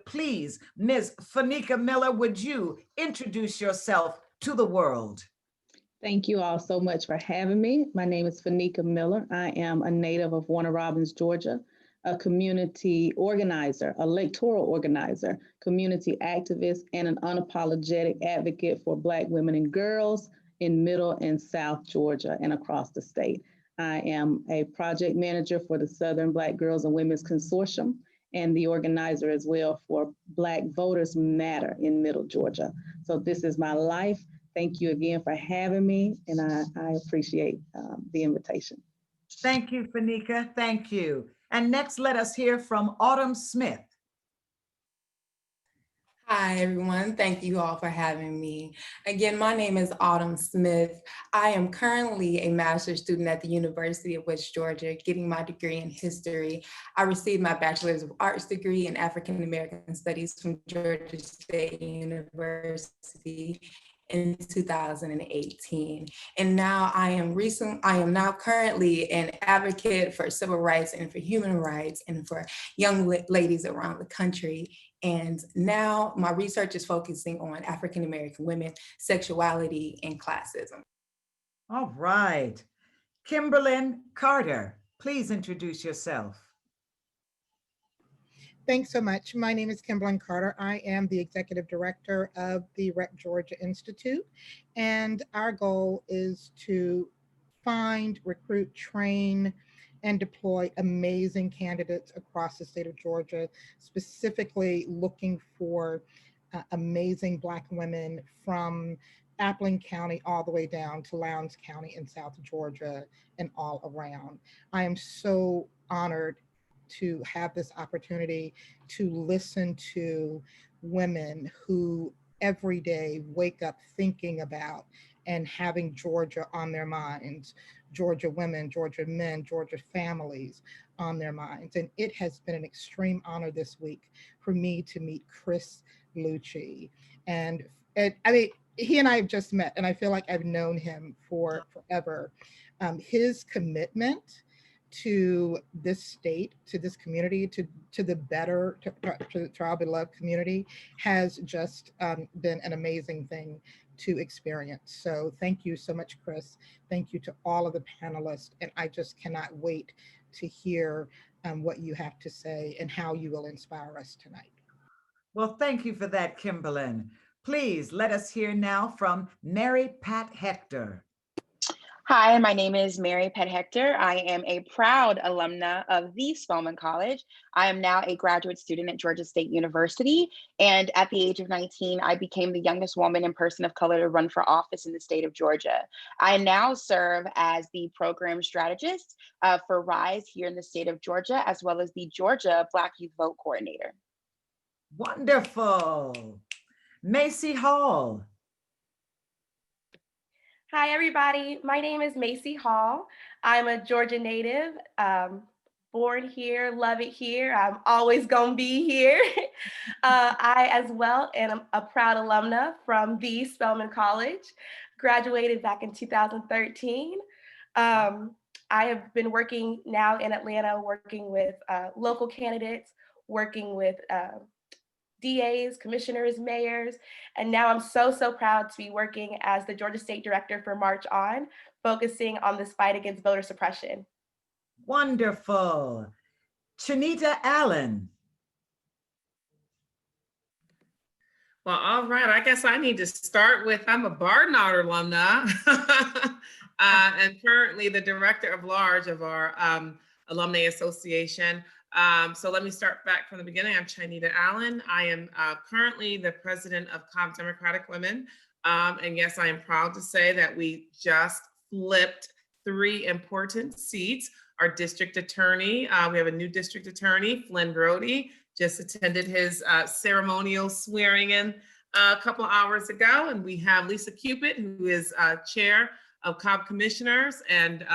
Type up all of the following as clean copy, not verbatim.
Please, Ms. Fanika Miller, would you introduce yourself to the world? Thank you all so much for having me. My name is Fanika Miller. I am a native of Warner Robins, Georgia, a community organizer, electoral organizer, community activist, and an unapologetic advocate for Black women and girls in Middle and South Georgia and across the state. I am a project manager for the Southern Black Girls and Women's Consortium and the organizer as well for Black Voters Matter in Middle Georgia. So this is my life. Thank you again for having me, and I appreciate the invitation. Thank you, Fanika. Thank you. And next, let us hear from Autumn Smith. Hi, everyone. Thank you all for having me. Again, my name is Autumn Smith. I am currently a master's student at the University of West Georgia, getting my degree in history. I received my Bachelor's of Arts degree in African American Studies from Georgia State University in 2018. And now I am now currently an advocate for civil rights and for human rights and for young ladies around the country. And now my research is focusing on African American women, sexuality, and classism. All right. Kimberlyn Carter, please introduce yourself. Thanks so much. My name is Kimberlyn Carter. I am the executive director of the Rep Georgia Institute, and our goal is to find, recruit, train, and deploy amazing candidates across the state of Georgia, specifically looking for amazing Black women from Appling County all the way down to Lowndes County in South Georgia and all around. I am so honored to have this opportunity to listen to women who every day wake up thinking about and having Georgia on their minds, Georgia women, Georgia men, Georgia families on their minds. And it has been an extreme honor this week for me to meet Chris Lucci. And I mean, he and I have just met, and I feel like I've known him for forever. His commitment to this state, to this community, to the better, to our beloved community has just been an amazing thing to experience. So thank you so much, Chris. Thank you to all of the panelists. And I just cannot wait to hear what you have to say and how you will inspire us tonight. Well, thank you for that, Kimberlyn. Please let us hear now from Mary Pat Hector. Hi, my name is Mary Pat Hector. I am a proud alumna of the Spelman College. I am now a graduate student at Georgia State University. And at the age of 19, I became the youngest woman and person of color to run for office in the state of Georgia. I now serve as the program strategist for RISE here in the state of Georgia, as well as the Georgia Black Youth Vote Coordinator. Wonderful. Macy Hall. Hi, everybody. My name is Macy Hall. I'm a Georgia native, born here, love it here. I'm always gonna be here. I as well am a proud alumna from the Spelman College, graduated back in 2013. I have been working now in Atlanta, working with local candidates, working with DAs, commissioners, mayors, and now I'm so proud to be working as the Georgia State Director for March On, focusing on this fight against voter suppression. Wonderful. Chanita Allen. Well, all right, I guess I need to start with, I'm a Barnard alumna and currently the Director of Large of our Alumni Association. So let me start back from the beginning. I'm Chanita Allen. I am currently the president of Cobb Democratic Women. And yes, I am proud to say that we just flipped 3 important seats. Our district attorney, we have a new district attorney, Flynn Brody, just attended his ceremonial swearing in a couple of hours ago. And we have Lisa Cupid, who is chair of Cobb Commissioners, and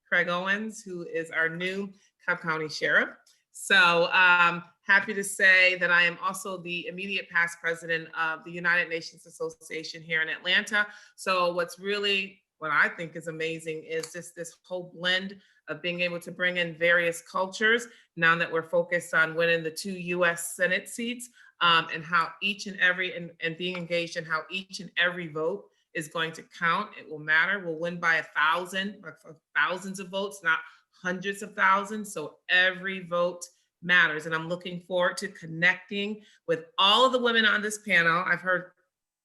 Craig Owens, who is our new Cobb County Sheriff. So happy to say that I am also the immediate past president of the United Nations Association here in Atlanta. So what I think is amazing is just this whole blend of being able to bring in various cultures now that we're focused on winning the 2 US Senate seats, and how each and every, and being engaged in how each and every vote is going to count. It will matter. We'll win by thousands of votes, not hundreds of thousands. So every vote matters. And I'm looking forward to connecting with all of the women on this panel. I've heard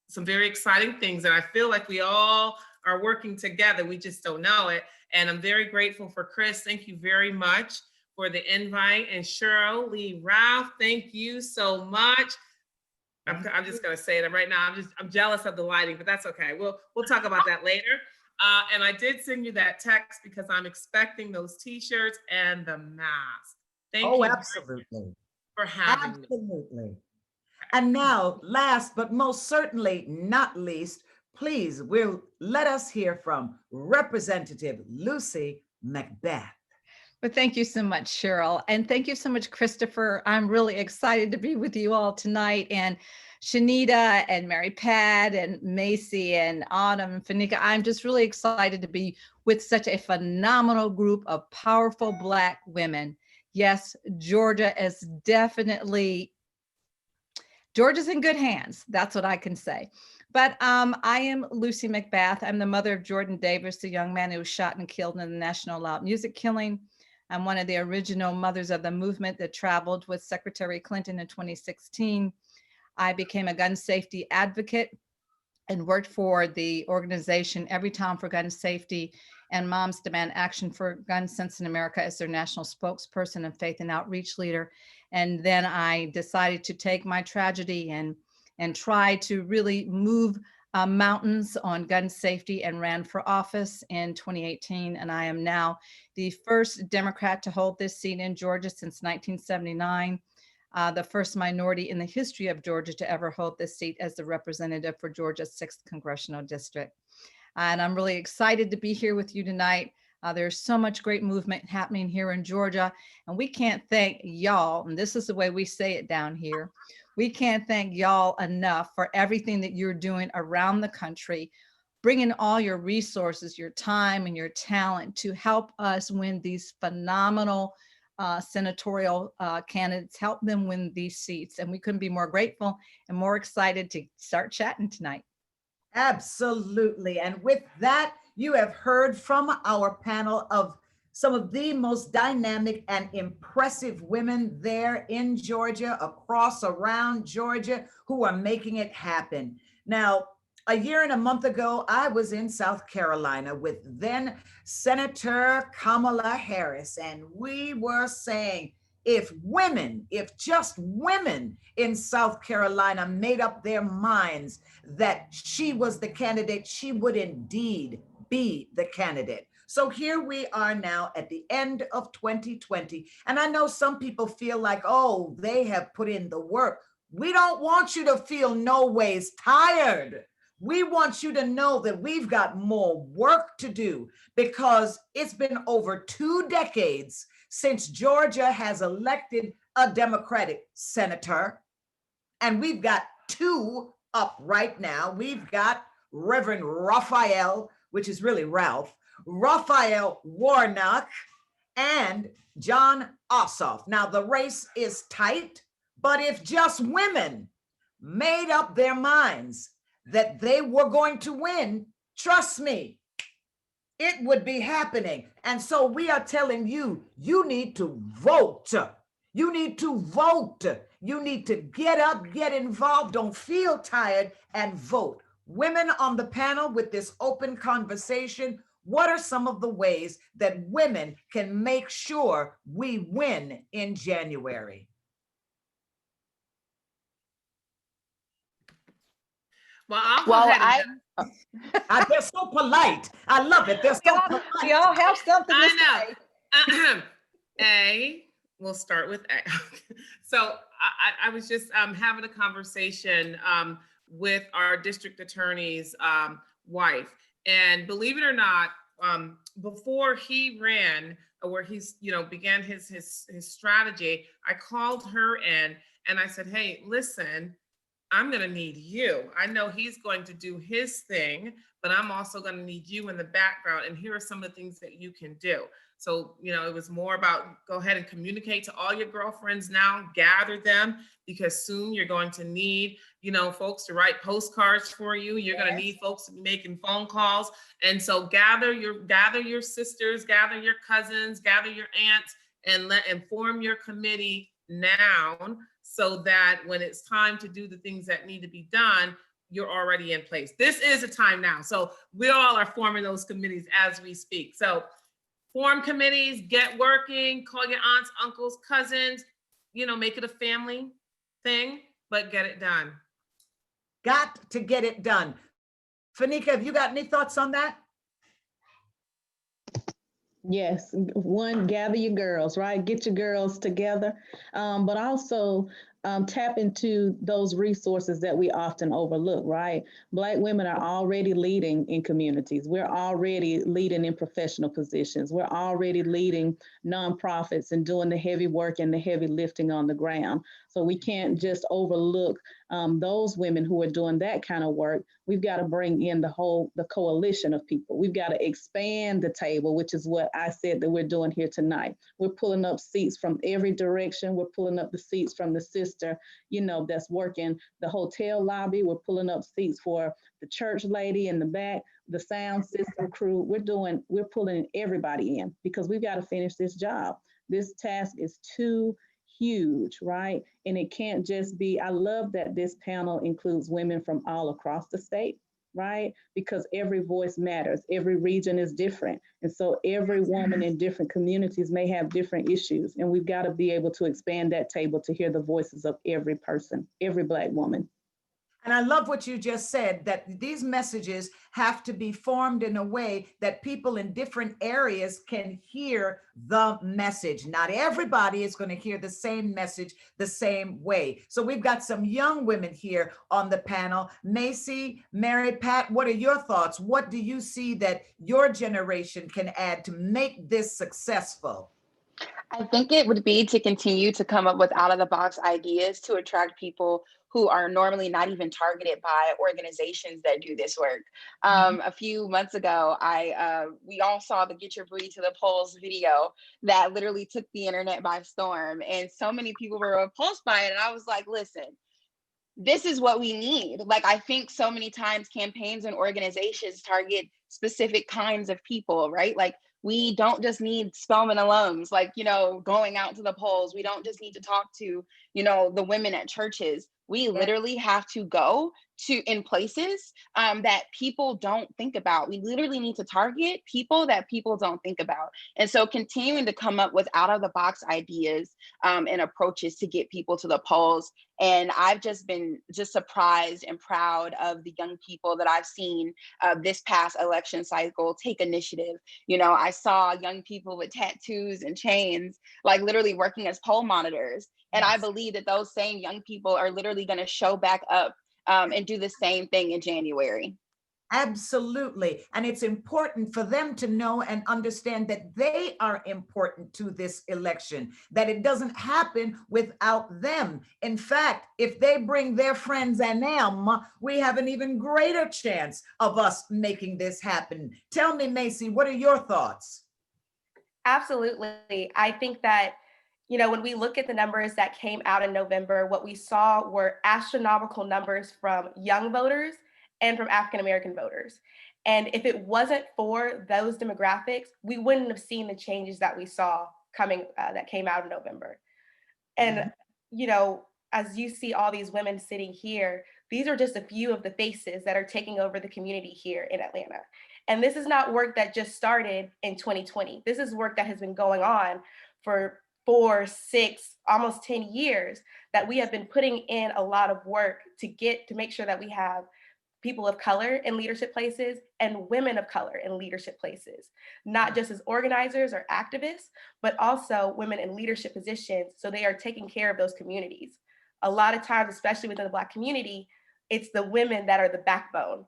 some very exciting things, and I feel like we all are working together. We just don't know it. And I'm very grateful for Chris. Thank you very much for the invite. And Cheryl, Lee, Ralph, thank you so much. I'm just gonna say it right now. I'm jealous of the lighting, but that's okay. We'll talk about that later. And I did send you that text because I'm expecting those T-shirts and the mask. Thank you absolutely. for having me. Absolutely. And now, last but most certainly not least, please, let us hear from Representative Lucy McBath. Well, thank you so much, Cheryl. And thank you so much, Christopher. I'm really excited to be with you all tonight. And Shanita and Mary Pat and Macy and Autumn and Fanika, I'm just really excited to be with such a phenomenal group of powerful Black women. Yes, Georgia is definitely, Georgia's in good hands. That's what I can say. But I am Lucy McBath. I'm the mother of Jordan Davis, the young man who was shot and killed in the National Loud Music killing. I'm one of the original mothers of the movement that traveled with Secretary Clinton in 2016. I became a gun safety advocate and worked for the organization Every Town for Gun Safety and Moms Demand Action for Gun Sense in America as their national spokesperson and faith and outreach leader. And then I decided to take my tragedy and try to really move mountains on gun safety and ran for office in 2018. And I am now the first Democrat to hold this seat in Georgia since 1979. The first minority in the history of Georgia to ever hold this seat as the representative for Georgia's 6th Congressional District. And I'm really excited to be here with you tonight. There's so much great movement happening here in Georgia, and we can't thank y'all, and this is the way we say it down here, we can't thank y'all enough for everything that you're doing around the country, bringing all your resources, your time, and your talent to help us win these phenomenal senatorial candidates, help them win these seats. And we couldn't be more grateful and more excited to start chatting tonight. Absolutely. And with that, you have heard from our panel of some of the most dynamic and impressive women there in Georgia, around Georgia, who are making it happen. Now, a year and a month ago, I was in South Carolina with then Senator Kamala Harris, and we were saying, if just women in South Carolina made up their minds that she was the candidate, she would indeed be the candidate. So here we are now at the end of 2020. And I know some people feel like, oh, they have put in the work. We don't want you to feel no ways tired. We want you to know that we've got more work to do because it's been over 2 decades since Georgia has elected a Democratic senator. And we've got 2 up right now. We've got Reverend Raphael, which is really Raphael Warnock, and John Ossoff. Now, the race is tight, but if just women made up their minds that they were going to win, trust me, it would be happening. And so we are telling you, you need to vote. You need to vote. You need to get up, get involved, don't feel tired, and vote. Women on the panel with this open conversation, what are some of the ways that women can make sure we win in January? Well, I'll go ahead and they're so polite. I love it. They're so polite. Y'all have something to say. We'll start with A. So I was just having a conversation with our district attorney's wife. And believe it or not, before he ran, where he's, began his strategy, I called her in and I said, hey, listen, I'm going to need you. I know he's going to do his thing, but I'm also going to need you in the background. And here are some of the things that you can do. So, you know, it was more about go ahead and communicate to all your girlfriends now, gather them, because soon you're going to need, you know, folks to write postcards for you. You're going to need folks to be making phone calls. And so gather your sisters, gather your cousins, gather your aunts, and form your committee now, so that when it's time to do the things that need to be done, you're already in place. This is a time now. So we all are forming those committees as we speak. So form committees, get working, call your aunts, uncles, cousins, you know, make it a family thing, but get it done. Got to get it done. Fanika, have you got any thoughts on that? Yes, one, gather your girls, right? Get your girls together, but also tap into those resources that we often overlook, right? Black women are already leading in communities. We're already leading in professional positions. We're already leading nonprofits and doing the heavy work and the heavy lifting on the ground. So we can't just overlook those women who are doing that kind of work. We've got to bring in the coalition of people. We've got to expand the table, which is what I said that we're doing here tonight. We're pulling up seats from every direction. We're pulling up the seats from the sister, you know, that's working the hotel lobby. We're pulling up seats for the church lady in the back, the sound system crew. We're pulling everybody in because we've got to finish this job. This task is too huge, right? And it can't just be, I love that this panel includes women from all across the state, right? Because every voice matters. Every region is different. And so every woman in different communities may have different issues. And we've got to be able to expand that table to hear the voices of every person, every Black woman. And I love what you just said, that these messages have to be formed in a way that people in different areas can hear the message. Not everybody is going to hear the same message the same way. So we've got some young women here on the panel. Macy, Mary Pat, what are your thoughts? What do you see that your generation can add to make this successful? I think it would be to continue to come up with out of the box ideas to attract people who are normally not even targeted by organizations that do this work. A few months ago, we all saw the Get Your Booty to the Polls video that literally took the internet by storm. And so many people were repulsed by it. And I was like, listen, this is what we need. Like, I think so many times campaigns and organizations target specific kinds of people, right? Like, we don't just need Spelman alums, like, you know, going out to the polls. We don't just need to talk to, you know, the women at churches. We literally have to go to in places that people don't think about. We literally need to target people that people don't think about. And so continuing to come up with out of the box ideas and approaches to get people to the polls. And I've just been surprised and proud of the young people that I've seen this past election cycle take initiative. You know, I saw young people with tattoos and chains, like literally working as poll monitors. And I believe that those same young people are literally going to show back up and do the same thing in January. Absolutely. And it's important for them to know and understand that they are important to this election, that it doesn't happen without them. In fact, if they bring their friends and them, we have an even greater chance of us making this happen. Tell me, Macy, what are your thoughts? Absolutely. I think that, you know, when we look at the numbers that came out in November, what we saw were astronomical numbers from young voters and from African-American voters. And if it wasn't for those demographics, we wouldn't have seen the changes that we saw that came out in November. And, you know, as you see all these women sitting here, these are just a few of the faces that are taking over the community here in Atlanta. And this is not work that just started in 2020. This is work that has been going on for 4, 6, almost 10 years, that we have been putting in a lot of work to make sure that we have people of color in leadership places and women of color in leadership places, not just as organizers or activists, but also women in leadership positions. So they are taking care of those communities. A lot of times, especially within the Black community, it's the women that are the backbone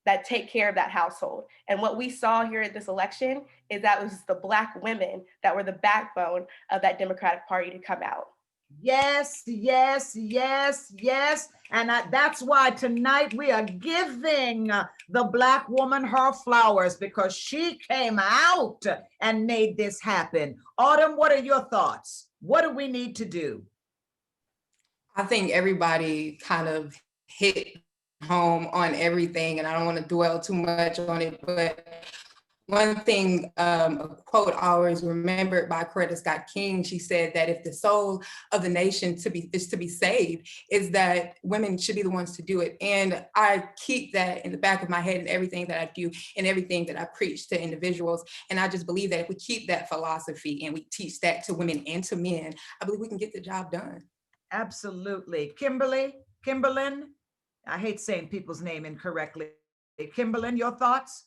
that take care of that household. And what we saw here at this election is that it was the Black women that were the backbone of that Democratic Party to come out. Yes, yes, yes, yes. And that's why tonight we are giving the Black woman her flowers, because she came out and made this happen. Autumn, what are your thoughts? What do we need to do? I think everybody kind of hit home on everything, and I don't want to dwell too much on it, but one thing, a quote I always remembered by Coretta Scott King, she said that if the soul of the nation is to be saved, is that women should be the ones to do it. And I keep that in the back of my head in everything that I do and everything that I preach to individuals. And I just believe that if we keep that philosophy and we teach that to women and to men, I believe we can get the job done. Absolutely. Kimberlyn, I hate saying people's name incorrectly. Kimberlyn, your thoughts?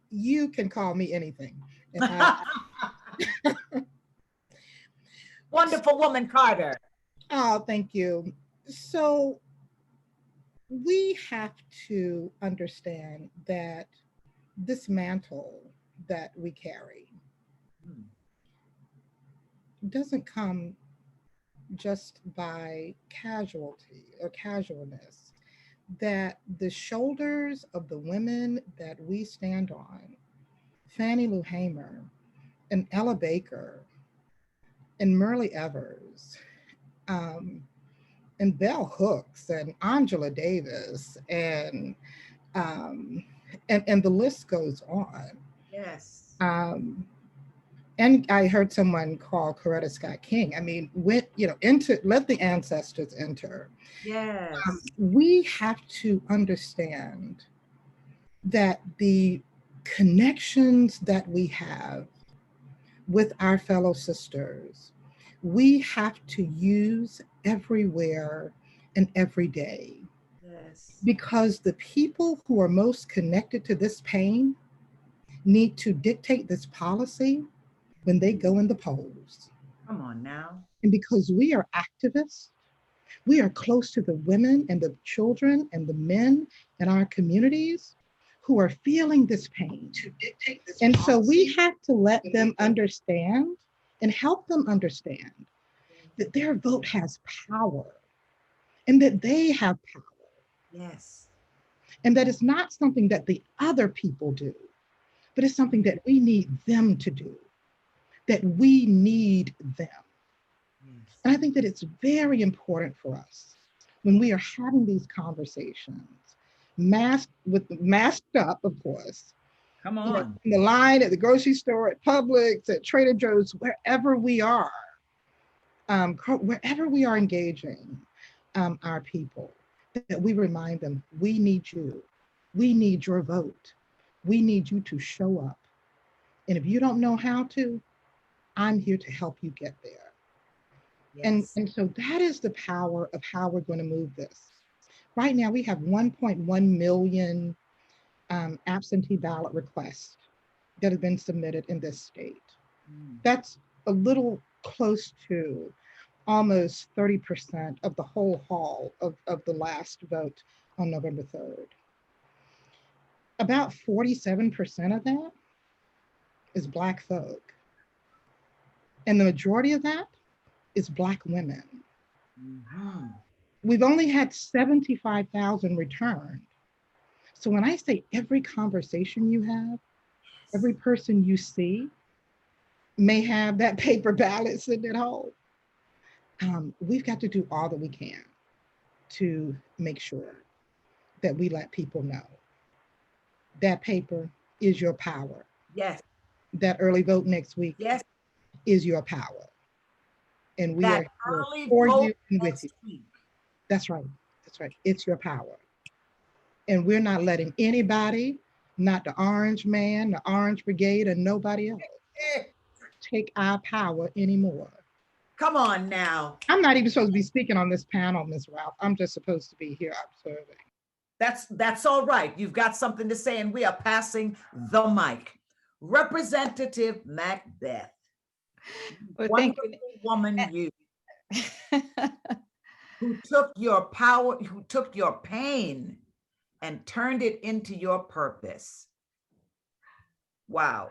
You can call me anything. Wonderful woman, Carter. Oh, thank you. So we have to understand that this mantle that we carry doesn't come just by casualty or casualness, that the shoulders of the women that we stand on, Fannie Lou Hamer and Ella Baker and Myrlie Evers, and Bell Hooks and Angela Davis and the list goes on. Yes. And I heard someone call Coretta Scott King. I mean, let the ancestors enter. Yes. We have to understand that the connections that we have with our fellow sisters, we have to use everywhere and every day. Yes. Because the people who are most connected to this pain need to dictate this policy when they go in the polls. Come on now. And because we are activists, we are close to the women and the children and the men in our communities who are feeling this pain. And so we have to let them understand and help them understand that their vote has power and that they have power. Yes. And that it's not something that the other people do, but it's something that we need them to do, that we need them. Yes. And I think that it's very important for us when we are having these conversations, masked up, of course. Come on. In the line at the grocery store, at Publix, at Trader Joe's, wherever we are engaging our people, that we remind them, we need you. We need your vote. We need you to show up. And if you don't know how to, I'm here to help you get there. Yes. And so that is the power of how we're going to move this. Right now, we have 1.1 million absentee ballot requests that have been submitted in this state. That's a little close to almost 30% of the whole haul of the last vote on November 3rd. About 47% of that is Black folk. And the majority of that is Black women. Mm-hmm. We've only had 75,000 returned. So when I say every conversation you have, every person you see may have that paper ballot sitting at home. We've got to do all that we can to make sure that we let people know that paper is your power. Yes. That early vote next week, yes, is your power. And we that are early here for vote you and with next you. week. That's right. That's right. It's your power. And we're not letting anybody, not the Orange Man, the Orange Brigade, and nobody else take our power anymore. Come on now. I'm not even supposed to be speaking on this panel, Ms. Ralph. I'm just supposed to be here observing. That's all right. You've got something to say, and we are passing the mic. Representative Macbeth. Well, Wonderful thank you. woman, you, who took your power, who took your pain and turned it into your purpose. Wow.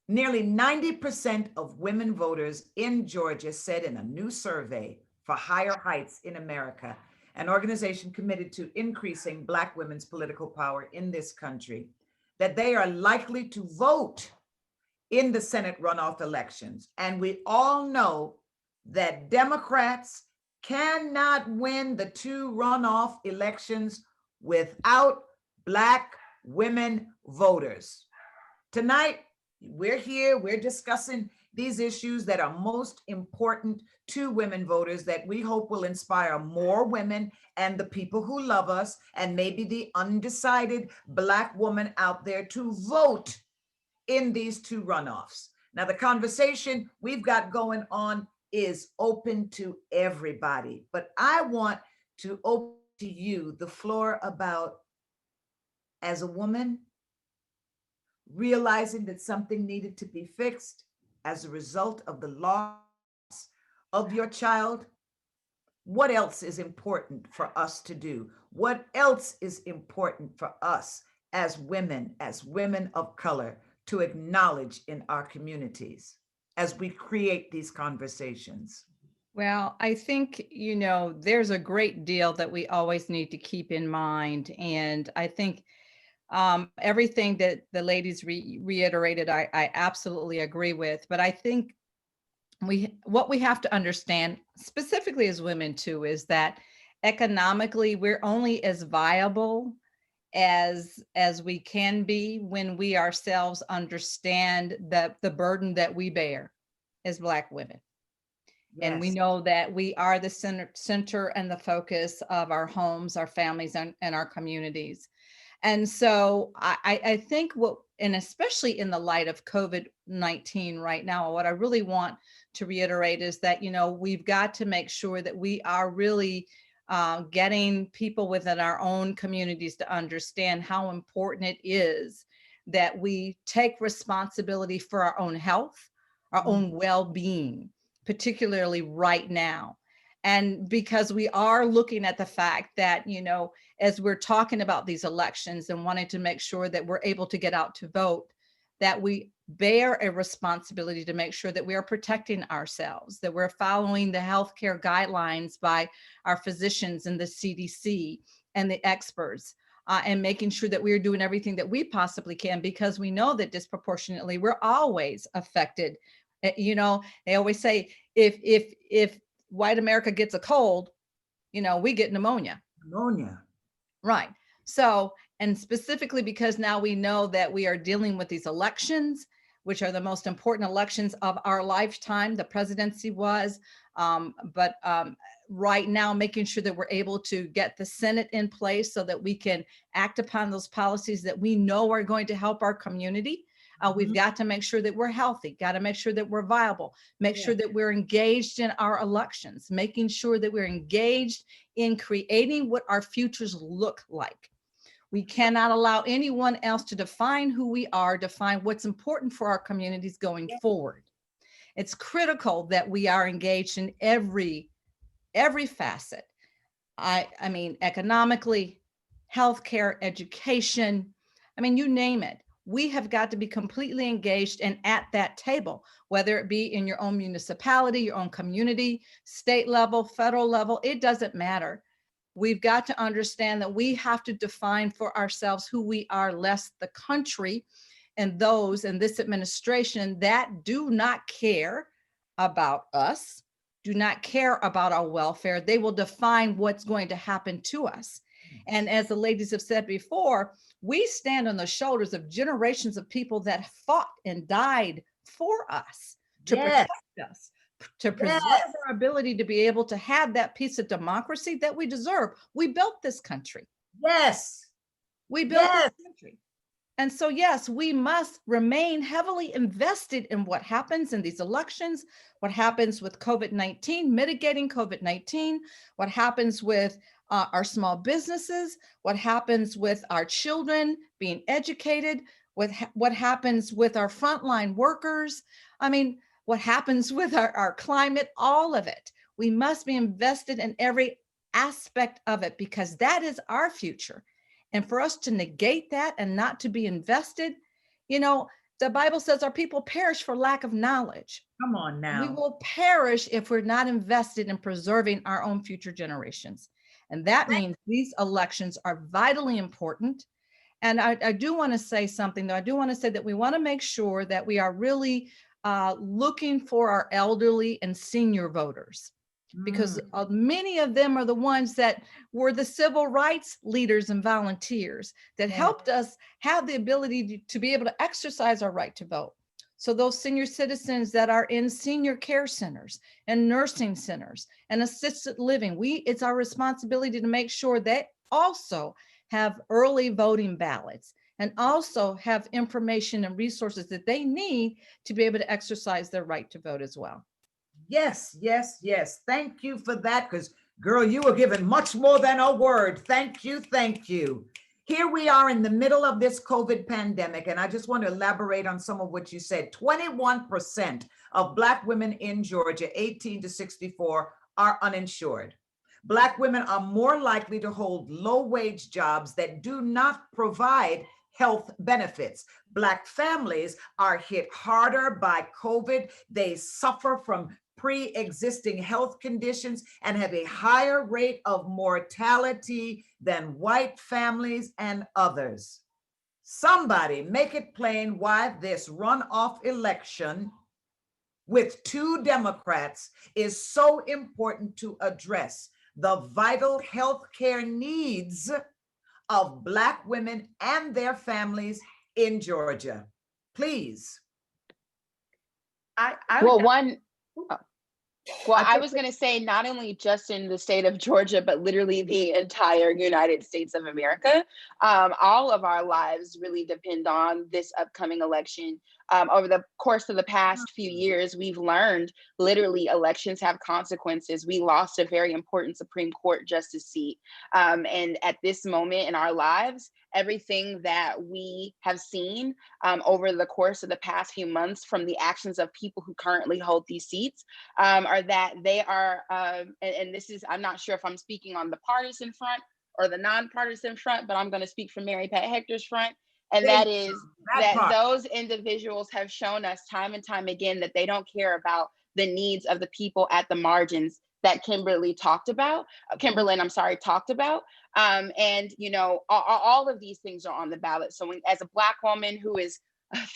Nearly 90% of women voters in Georgia said in a new survey for Higher Heights in America, an organization committed to increasing Black women's political power in this country, that they are likely to vote in the Senate runoff elections. And we all know that Democrats cannot win the 2 runoff elections without Black women voters. Tonight, we're here, we're discussing these issues that are most important to women voters that we hope will inspire more women and the people who love us and maybe the undecided Black woman out there to vote in these 2 runoffs. Now, the conversation we've got going on is open to everybody, but I want to open to you the floor about, as a woman, realizing that something needed to be fixed as a result of the loss of your child. What else is important for us to do? What else is important for us as women of color, to acknowledge in our communities as we create these conversations? Well, I think, there's a great deal that we always need to keep in mind. And I think everything that the ladies reiterated, I absolutely agree with. But I think what we have to understand, specifically as women too, is that economically we're only as viable as we can be when we ourselves understand the burden that we bear as Black women. And we Yes. know that we are the center and the focus of our homes, our families, and our communities. And so I think and especially in the light of COVID-19 right now, what I really want to reiterate is that, we've got to make sure that we are really getting people within our own communities to understand how important it is that we take responsibility for our own health, our own well-being, particularly right now. And because we are looking at the fact that, as we're talking about these elections and wanting to make sure that we're able to get out to vote, that we bear a responsibility to make sure that we are protecting ourselves, that we're following the healthcare guidelines by our physicians and the CDC and the experts, and making sure that we're doing everything that we possibly can, because we know that disproportionately we're always affected. They always say if white America gets a cold, we get pneumonia. Pneumonia. Right. So, and specifically because now we know that we are dealing with these elections, which are the most important elections of our lifetime. The presidency was, but right now making sure that we're able to get the Senate in place so that we can act upon those policies that we know are going to help our community. We've got to make sure that we're healthy, got to make sure that we're viable, make sure that we're engaged in our elections, making sure that we're engaged in creating what our futures look like. We cannot allow anyone else to define who we are, define what's important for our communities going forward. It's critical that we are engaged in every facet. I mean, economically, healthcare, education, you name it. We have got to be completely engaged and at that table, whether it be in your own municipality, your own community, state level, federal level, it doesn't matter. We've got to understand that we have to define for ourselves who we are, lest the country and those in this administration that do not care about us, do not care about our welfare, they will define what's going to happen to us. And as the ladies have said before, we stand on the shoulders of generations of people that fought and died for us to protect us, to preserve our ability to be able to have that piece of democracy that we deserve. We built this country. Yes. We built this country. And so, yes, we must remain heavily invested in what happens in these elections, what happens with COVID-19, mitigating COVID-19, what happens with our small businesses, what happens with our children being educated, what happens with our frontline workers. What happens with our climate, all of it. We must be invested in every aspect of it because that is our future. And for us to negate that and not to be invested, the Bible says our people perish for lack of knowledge. Come on We now. will perish if we're not invested in preserving our own future generations. And that means these elections are vitally important. And I do want to say something, though. I do want to say that we want to make sure that we are really looking for our elderly and senior voters, because many of them are the ones that were the civil rights leaders and volunteers that helped us have the ability to be able to exercise our right to vote. So those senior citizens that are in senior care centers and nursing centers and assisted living, it's our responsibility to make sure they also have early voting ballots and also have information and resources that they need to be able to exercise their right to vote as well. Yes, yes, yes. Thank you for that, because girl, you were given much more than a word. Thank you, thank you. Here we are in the middle of this COVID pandemic, and I just want to elaborate on some of what you said. 21% of Black women in Georgia, 18 to 64, are uninsured. Black women are more likely to hold low-wage jobs that do not provide health benefits. Black families are hit harder by COVID. They suffer from pre-existing health conditions and have a higher rate of mortality than white families and others. Somebody make it plain why this runoff election with two Democrats is so important to address the vital health care needs of Black women and their families in Georgia. Please. I was going to say, not only just in the state of Georgia, but literally the entire United States of America. All of our lives really depend on this upcoming election. Over the course of the past few years, we've learned literally elections have consequences. We lost a very important Supreme Court justice seat. And at this moment in our lives, everything that we have seen over the course of the past few months from the actions of people who currently hold these seats are that they are, and this is, I'm not sure if I'm speaking on the partisan front or the nonpartisan front, but I'm going to speak from Mary Pat Hector's front. And that is that those individuals have shown us time and time again that they don't care about the needs of the people at the margins that Kimberly talked about. And, you know, all of these things are on the ballot. So as a Black woman who is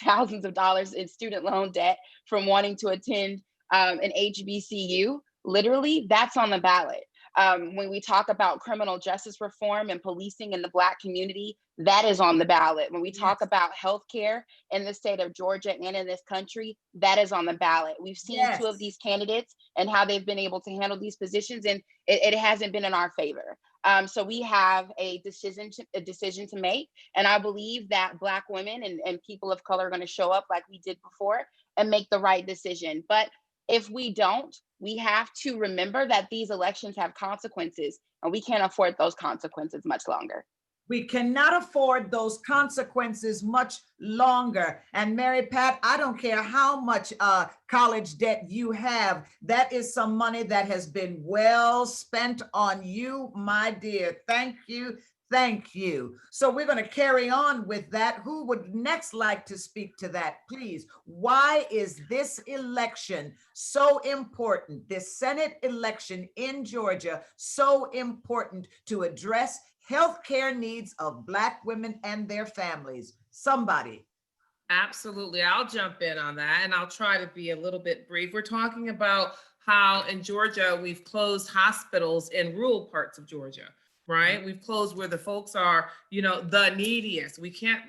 thousands of dollars in student loan debt from wanting to attend an HBCU, literally, that's on the ballot. When we talk about criminal justice reform and policing in the Black community, that is on the ballot. When we talk about healthcare in the state of Georgia and in this country, that is on the ballot. We've seen two of these candidates and how they've been able to handle these positions, and it hasn't been in our favor. So we have a decision to make, and I believe that Black women and people of color are going to show up like we did before and make the right decision. But if we don't, we have to remember that these elections have consequences, and we can't afford those consequences much longer. We cannot afford those consequences much longer. And Mary Pat, I don't care how much college debt you have, that is some money that has been well spent on you, my dear. Thank you. Thank you. So we're going to carry on with that. Who would next like to speak to that, please? Why is this election so important, this Senate election in Georgia, so important to address healthcare needs of Black women and their families? Somebody. Absolutely. I'll jump in on that, and I'll try to be a little bit brief. We're talking about how in Georgia, we've closed hospitals in rural parts of Georgia. Right, we've closed where the folks are, you know, the neediest. We can't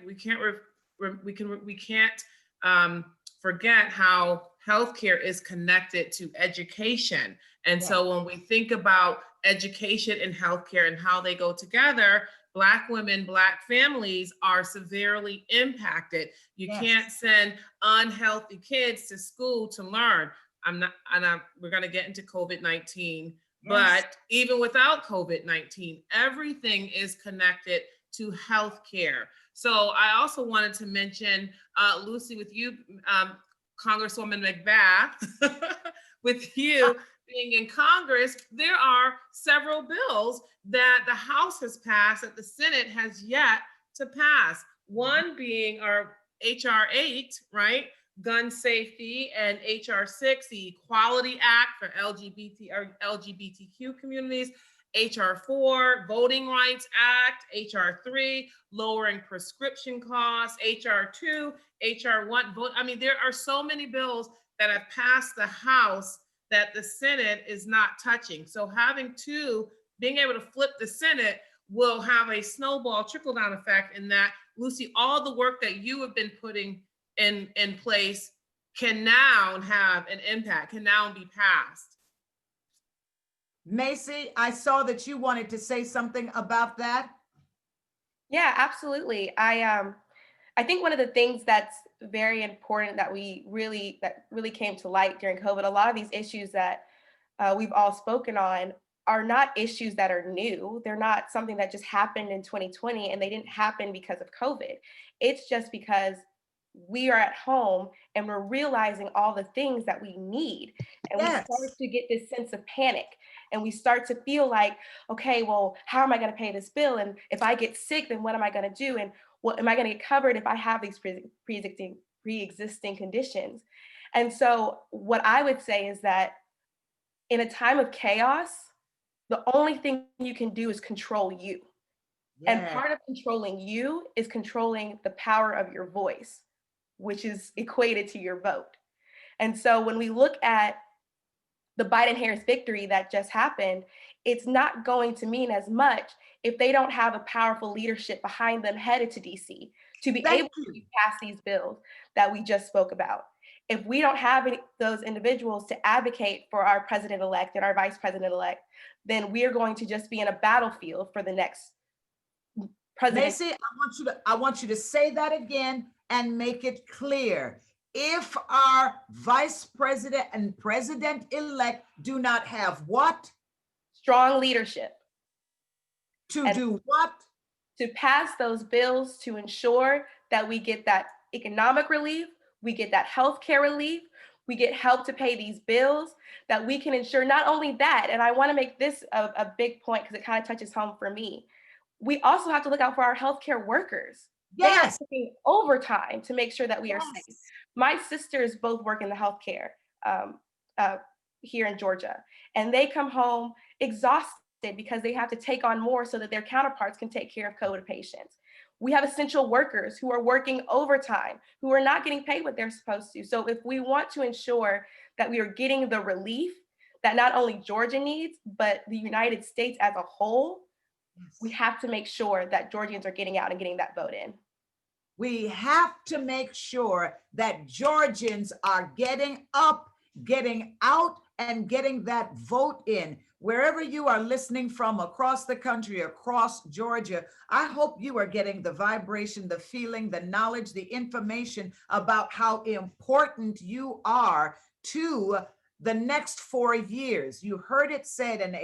forget how healthcare is connected to education. And so when we think about education and healthcare and how they go together, Black women, Black families are severely impacted. You can't send unhealthy kids to school to learn. We're going to get into COVID-19. But even without COVID-19, everything is connected to healthcare. So I also wanted to mention, Lucy, with you, Congresswoman McBath, with you being in Congress, there are several bills that the House has passed that the Senate has yet to pass. One being our HR 8, right? Gun safety, and HR 6, the Equality Act for LGBT or LGBTQ communities, HR 4, Voting Rights Act, HR 3, lowering prescription costs, HR 2, HR 1, vote. I mean, there are so many bills that have passed the House that the Senate is not touching. So being able to flip the Senate will have a snowball trickle-down effect in that, Lucy, all the work that you have been putting in place can now have an impact, can now be passed. Macy, I saw that you wanted to say something about that. Yeah, absolutely. I think one of the things that's very important that really came to light during COVID, a lot of these issues that we've all spoken on are not issues that are new. They're not something that just happened in 2020 and they didn't happen because of COVID. It's just because we are at home and we're realizing all the things that we need. And Yes. we start to get this sense of panic and we start to feel like, okay, well, how am I going to pay this bill? And if I get sick, then what am I going to do? And what am I going to get covered if I have these pre-existing conditions? And so what I would say is that in a time of chaos, the only thing you can do is control you. Yeah. And part of controlling you is controlling the power of your voice, which is equated to your vote. And so when we look at the Biden-Harris victory that just happened, it's not going to mean as much if they don't have a powerful leadership behind them headed to DC to be able to pass these bills that we just spoke about. If we don't have those individuals to advocate for our president-elect and our vice president-elect, then we are going to just be in a battlefield for the next president. Macy, I want you to say that again and make it clear. If our vice president and president-elect do not have what? Strong leadership. To do what? To pass those bills to ensure that we get that economic relief, we get that healthcare relief, we get help to pay these bills, that we can ensure not only that, and I want to make this a big point because it kind of touches home for me. We also have to look out for our healthcare workers. Yes. They are working overtime to make sure that we are safe. My sisters both work in the healthcare here in Georgia, and they come home exhausted because they have to take on more so that their counterparts can take care of COVID patients. We have essential workers who are working overtime, who are not getting paid what they're supposed to. So if we want to ensure that we are getting the relief that not only Georgia needs, but the United States as a whole, we have to make sure that Georgians are getting out and getting that vote in. We have to make sure that Georgians are getting up, getting out, and getting that vote in. Wherever you are listening from across the country, across Georgia, I hope you are getting the vibration, the feeling, the knowledge, the information about how important you are to the next 4 years. You heard it said, and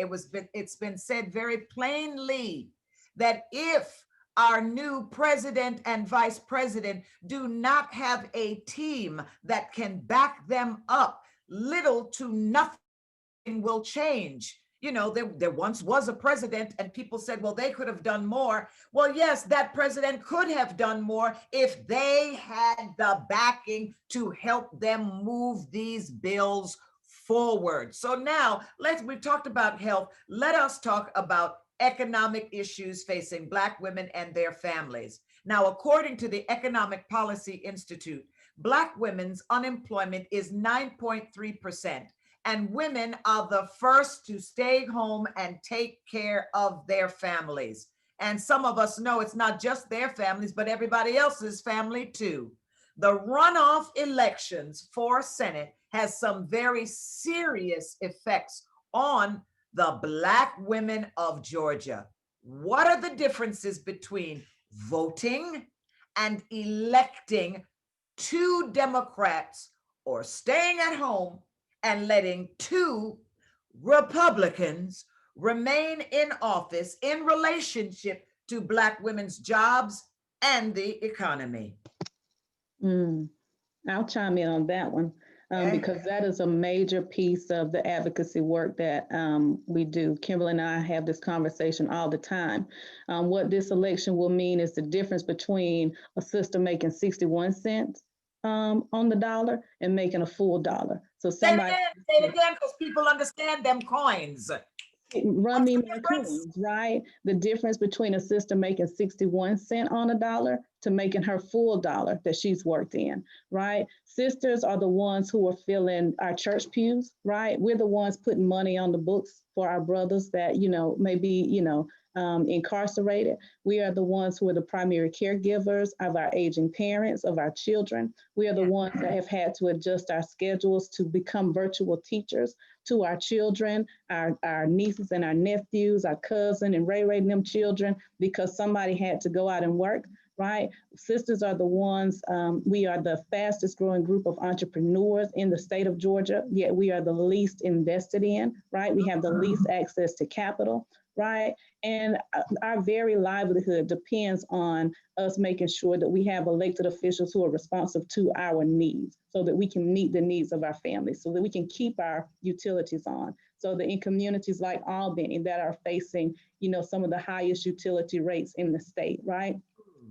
it's been said very plainly, that if our new president and vice president do not have a team that can back them up, little to nothing will change. You know, there once was a president and people said, well, they could have done more. Well, yes, that president could have done more if they had the backing to help them move these bills forward. So now we've talked about health. Let us talk about economic issues facing Black women and their families. Now, according to the Economic Policy Institute, Black women's unemployment is 9.3%. And women are the first to stay home and take care of their families. And some of us know it's not just their families, but everybody else's family too. The runoff elections for Senate has some very serious effects on the Black women of Georgia. What are the differences between voting and electing 2 Democrats or staying at home and letting 2 Republicans remain in office in relationship to Black women's jobs and the economy? I'll chime in on that one. because that is a major piece of the advocacy work that we do. Kimberly and I have this conversation all the time. What this election will mean is the difference between a sister making 61 cents on the dollar and making a full dollar. So somebody say it again, because people understand them coins. run me my coins, right? The difference between a sister making 61 cents on a dollar to making her full dollar that she's worked in, right? Sisters are the ones who are filling our church pews, right? We're the ones putting money on the books for our brothers that, may be, incarcerated. We are the ones who are the primary caregivers of our aging parents, of our children. We are the ones that have had to adjust our schedules to become virtual teachers to our children, our nieces and our nephews, our cousin and Ray and them children, because somebody had to go out and work, right? Sisters are the ones, we are the fastest growing group of entrepreneurs in the state of Georgia, yet we are the least invested in, right? We have the least access to capital, right? And our very livelihood depends on us making sure that we have elected officials who are responsive to our needs so that we can meet the needs of our families, so that we can keep our utilities on. So that in communities like Albany that are facing, some of the highest utility rates in the state, right?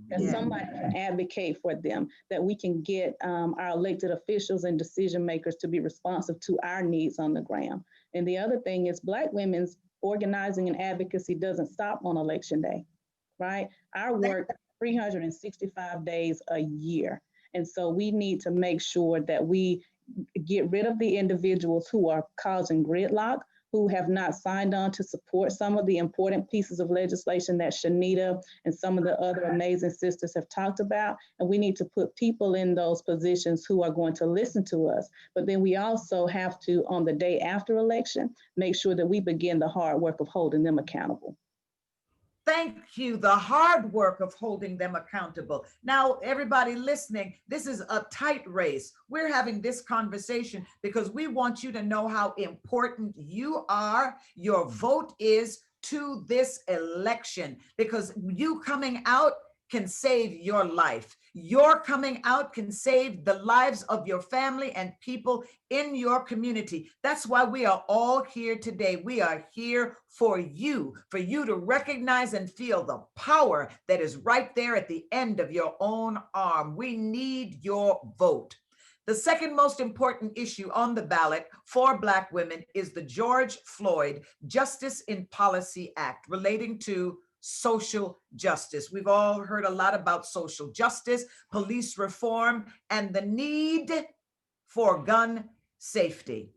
That somebody can advocate for them, that we can get our elected officials and decision makers to be responsive to our needs on the ground. And the other thing is Black women's organizing and advocacy doesn't stop on election day, right? Our work 365 days a year. And so we need to make sure that we get rid of the individuals who are causing gridlock, who have not signed on to support some of the important pieces of legislation that Shanita and some of the other amazing sisters have talked about. And we need to put people in those positions who are going to listen to us. But then we also have to, on the day after election, make sure that we begin the hard work of holding them accountable. Thank you. The hard work of holding them accountable. Now, everybody listening, this is a tight race. We're having this conversation because we want you to know how important you are, your vote is to this election, because you coming out can save your life. Your coming out can save the lives of your family and people in your community. That's why we are all here today. We are here for you to recognize and feel the power that is right there at the end of your own arm. We need your vote. The second most important issue on the ballot for Black women is the George Floyd Justice in Policy Act relating to social justice. We've all heard a lot about social justice, police reform, and the need for gun safety.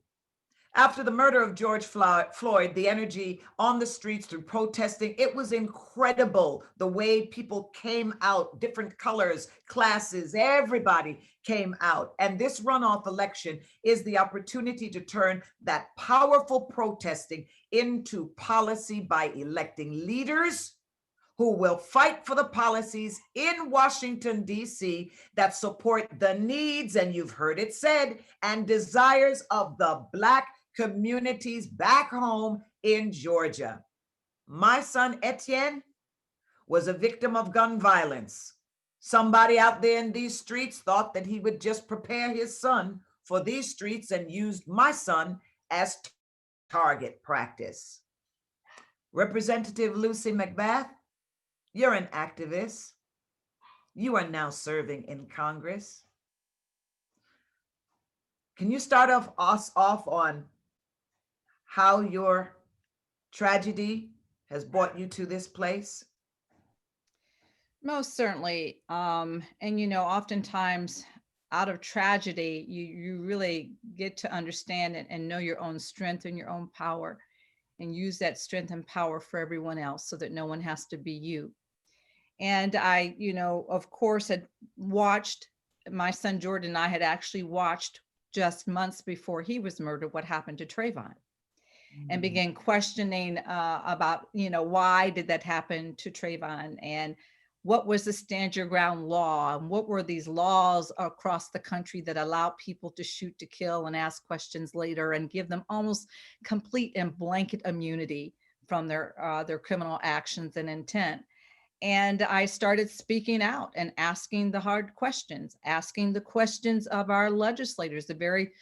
After the murder of George Floyd, the energy on the streets through protesting, it was incredible the way people came out, different colors, classes, everybody came out. And this runoff election is the opportunity to turn that powerful protesting into policy by electing leaders who will fight for the policies in Washington, D.C. that support the needs, and you've heard it said, and desires of the Black communities back home in Georgia. My son, Etienne, was a victim of gun violence. Somebody out there in these streets thought that he would just prepare his son for these streets and used my son as target practice. Representative Lucy McBath, you're an activist. You are now serving in Congress. Can you start us off on how your tragedy has brought you to this place? Most certainly. And oftentimes out of tragedy, you really get to understand and know your own strength and your own power, and use that strength and power for everyone else so that no one has to be you. And I, of course, had watched, my son Jordan and I had actually watched just months before he was murdered what happened to Trayvon, and began questioning about, why did that happen to Trayvon, and what was the stand your ground law, and what were these laws across the country that allow people to shoot to kill and ask questions later and give them almost complete and blanket immunity from their criminal actions and intent. And I started speaking out and asking the hard questions, asking the questions of our legislators, the very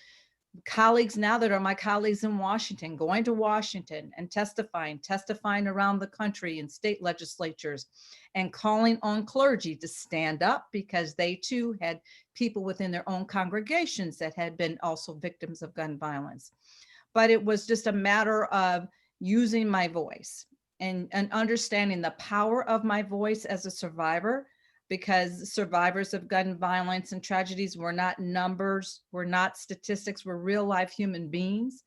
colleagues now that are my colleagues in Washington, going to Washington and testifying around the country in state legislatures, and calling on clergy to stand up because they too had people within their own congregations that had been also victims of gun violence. But it was just a matter of using my voice and understanding the power of my voice as a survivor, because survivors of gun violence and tragedies were not numbers, were not statistics, were real life human beings.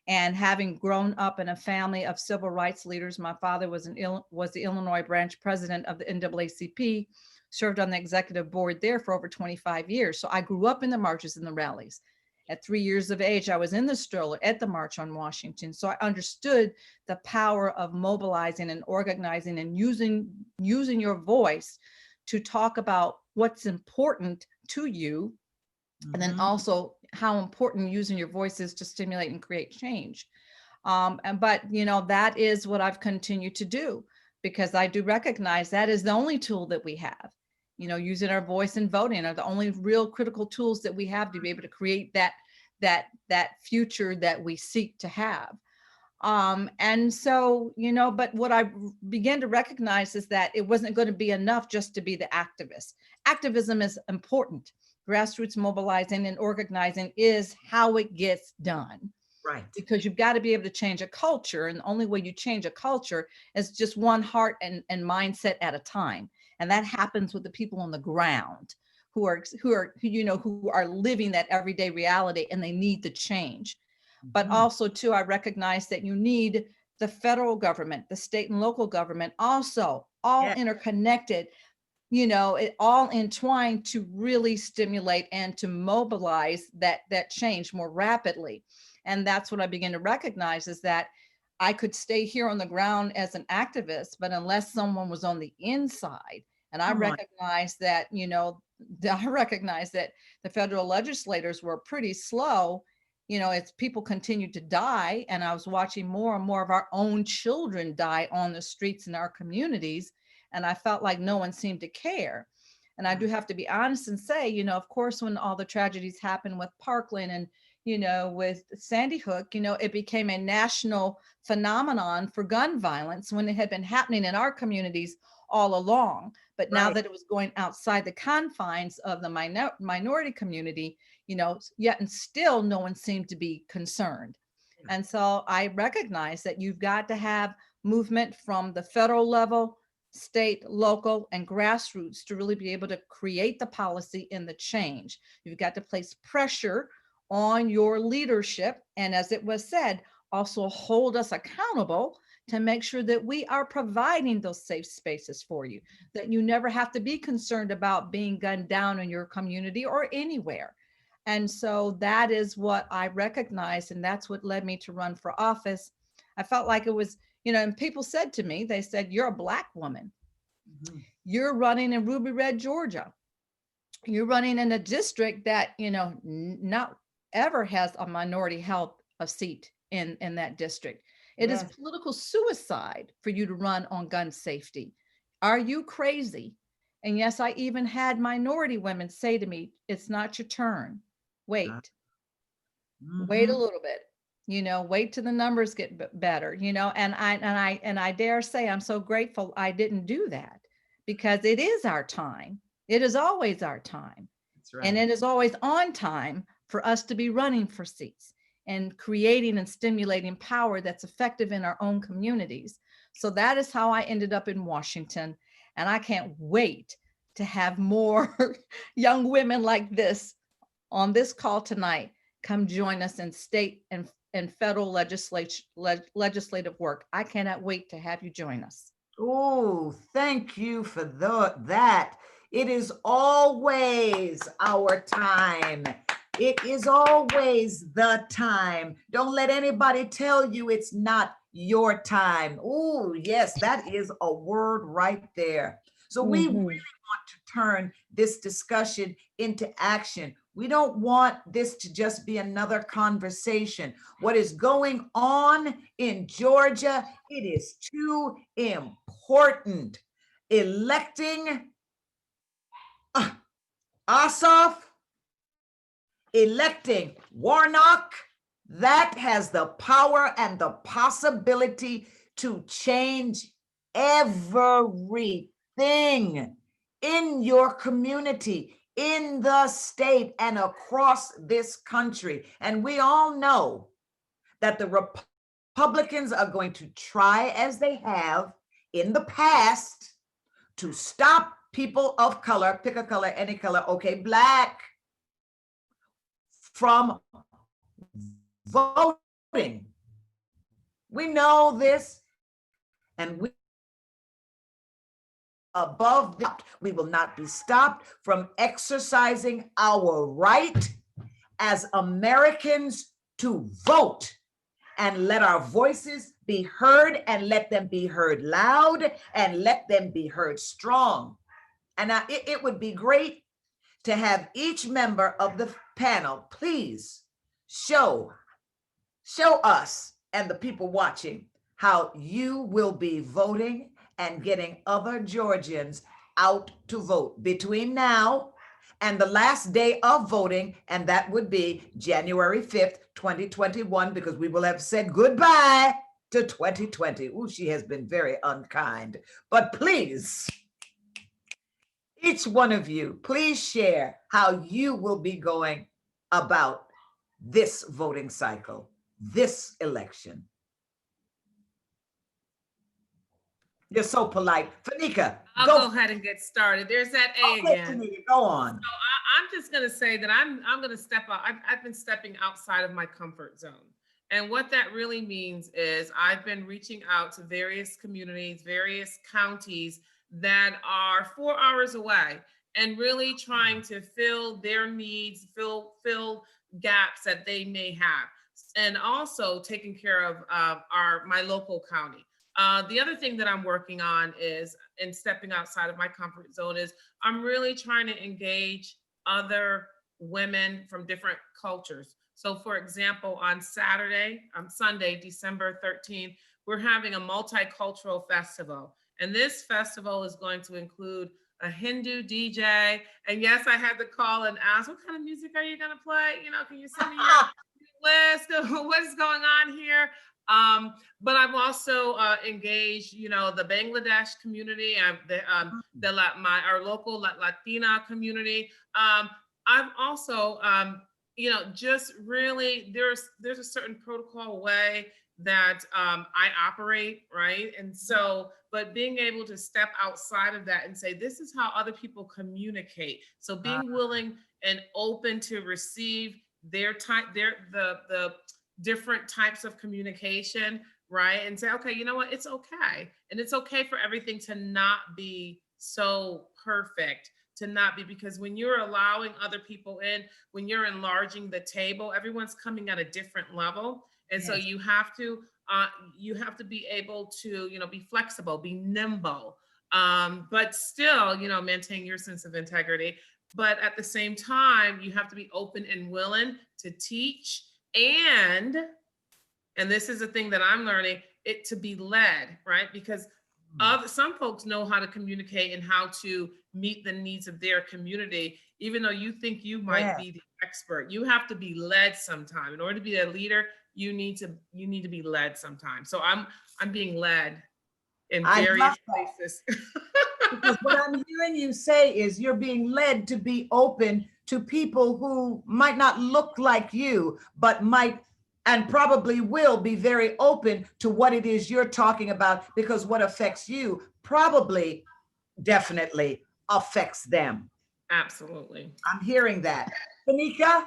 And having grown up in a family of civil rights leaders, my father was the Illinois branch president of the NAACP, served on the executive board there for over 25 years. So I grew up in the marches and the rallies. At 3 years of age, I was in the stroller at the March on Washington. So I understood the power of mobilizing and organizing and using your voice to talk about what's important to you. And then also how important using your voice is to stimulate and create change. But that is what I've continued to do, because I do recognize that is the only tool that we have. Using our voice and voting are the only real critical tools that we have to be able to create that future that we seek to have. And so, but what I began to recognize is that it wasn't going to be enough just to be the activist. Activism is important. Grassroots mobilizing and organizing is how it gets done. Right. Because you've got to be able to change a culture. And the only way you change a culture is just one heart and mindset at a time. And that happens with the people on the ground who are living that everyday reality, and they need the change. But also too, I recognize that you need the federal government, the state and local government, also all interconnected, it all entwined to really stimulate and to mobilize that change more rapidly. And that's what I began to recognize, is that I could stay here on the ground as an activist, but unless someone was on the inside, and I recognize that, the federal legislators were pretty slow, as people continued to die. And I was watching more and more of our own children die on the streets in our communities. And I felt like no one seemed to care. And I do have to be honest and say, of course, when all the tragedies happened with Parkland and, with Sandy Hook, it became a national phenomenon for gun violence when it had been happening in our communities all along. But now that it was going outside the confines of the minority community, yet and still no one seemed to be concerned. And so I recognize that you've got to have movement from the federal level, state, local, and grassroots to really be able to create the policy and the change. You've got to place pressure on your leadership. And as it was said, also hold us accountable to make sure that we are providing those safe spaces for you, that you never have to be concerned about being gunned down in your community or anywhere. And so that is what I recognized, and that's what led me to run for office. I felt like it was, and people said to me, they said, "You're a Black woman. You're running in Ruby Red, Georgia. You're running in a district that, not ever has a minority held a seat in that district. It is political suicide for you to run on gun safety. Are you crazy?" And yes, I even had minority women say to me, "It's not your turn. Wait, wait a little bit, wait till the numbers get better, and I dare say I'm so grateful I didn't do that, because it is our time. It is always our time. That's right. And it is always on time for us to be running for seats and creating and stimulating power that's effective in our own communities. So that is how I ended up in Washington. And I can't wait to have more young women like this on this call tonight come join us in state and federal legislative work. I cannot wait to have you join us. Oh, thank you for that. It is always our time. It is always the time. Don't let anybody tell you it's not your time. Oh, yes, that is a word right there. So we really want to turn this discussion into action. We don't want this to just be another conversation. What is going on in Georgia, it is too important. electing Ossoff, electing Warnock, that has the power and the possibility to change everything in your community, in the state, and across this country. And we all know that the Republicans are going to try, as they have in the past, to stop people of color, pick a color, any color, okay, Black, from voting. We know this, and we above that, we will not be stopped from exercising our right as Americans to vote, and let our voices be heard, and let them be heard loud, and let them be heard strong. And it would be great to have each member of the panel please show us and the people watching how you will be voting and getting other Georgians out to vote between now and the last day of voting, and that would be January 5th, 2021, because we will have said goodbye to 2020. Ooh, she has been very unkind. But please, each one of you, please share how you will be going about this voting cycle, this election. You're so polite. Fanika, I'll go ahead and get started. There's that A again. Fanika, go on. So I'm just going to say that I'm going to step out. I've been stepping outside of my comfort zone. And what that really means is I've been reaching out to various communities, various counties that are 4 hours away, and really trying to fill their needs, fill gaps that they may have, and also taking care of my local county. The other thing that I'm working on is, in stepping outside of my comfort zone, is I'm really trying to engage other women from different cultures. So for example, on Sunday, December 13th, we're having a multicultural festival. And this festival is going to include a Hindu DJ. And yes, I had to call and ask, what kind of music are you going to play? You know, can you send me your list of what's going on here? But I've also engaged, the Bangladesh community, our local Latina community. I've also, just really, there's a certain protocol way that I operate, right? And so, but being able to step outside of that and say, this is how other people communicate. So being willing and open to receive the different types of communication, right? And say, okay, you know what, it's okay. And it's okay for everything to not be so perfect, because when you're allowing other people in, when you're enlarging the table, everyone's coming at a different level. And so you have to be able to, be flexible, be nimble, but still, maintain your sense of integrity. But at the same time, you have to be open and willing to teach, and this is a thing that I'm learning, it to be led, right? Because some folks know how to communicate and how to meet the needs of their community, even though you think you might be the expert. You have to be led sometime. In order to be a leader, you need to be led sometime. So I'm being led in various places. Because what I'm hearing you say is you're being led to be open to people who might not look like you, but might and probably will be very open to what it is you're talking about, because what affects you probably definitely affects them. Absolutely. I'm hearing that. Fanika?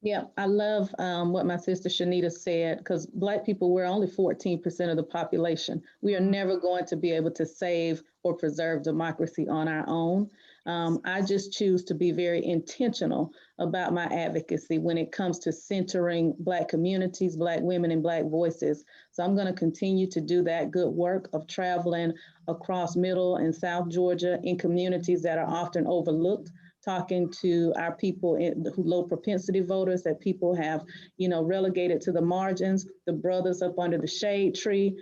Yeah, I love what my sister Shanita said, because Black people, we're only 14% of the population. We are never going to be able to save or preserve democracy on our own. I just choose to be very intentional about my advocacy when it comes to centering Black communities, Black women, and Black voices. So I'm going to continue to do that good work of traveling across Middle and South Georgia in communities that are often overlooked, talking to our people who low propensity voters that people have, relegated to the margins, the brothers up under the shade tree,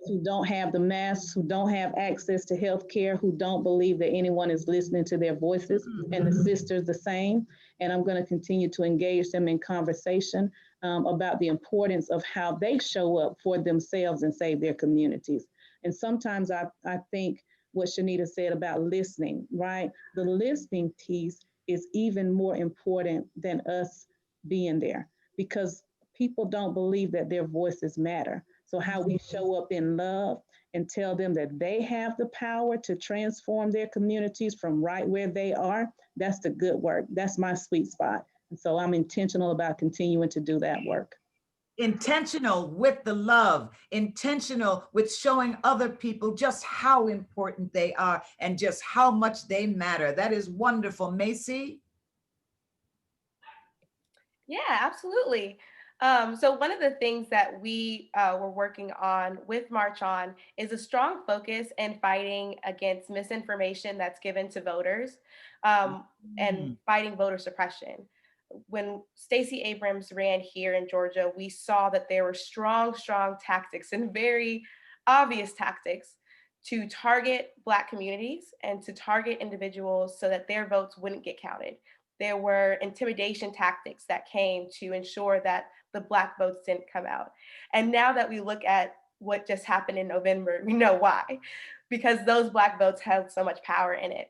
who don't have the masks, who don't have access to health care, who don't believe that anyone is listening to their voices, and the sisters the same. And I'm going to continue to engage them in conversation about the importance of how they show up for themselves and save their communities. And sometimes I think what Shanita said about listening, right? The listening piece is even more important than us being there, because people don't believe that their voices matter. So how we show up in love and tell them that they have the power to transform their communities from right where they are, that's the good work. That's my sweet spot. And so I'm intentional about continuing to do that work. Intentional with the love, intentional with showing other people just how important they are and just how much they matter. That is wonderful. Macy? Yeah, absolutely. So one of the things that we were working on with March On is a strong focus in fighting against misinformation that's given to voters and fighting voter suppression. When Stacey Abrams ran here in Georgia, we saw that there were strong tactics and very obvious tactics to target Black communities and to target individuals so that their votes wouldn't get counted. There were intimidation tactics that came to ensure that the Black votes didn't come out. And now that we look at what just happened in November, we know why, because those Black votes held so much power in it.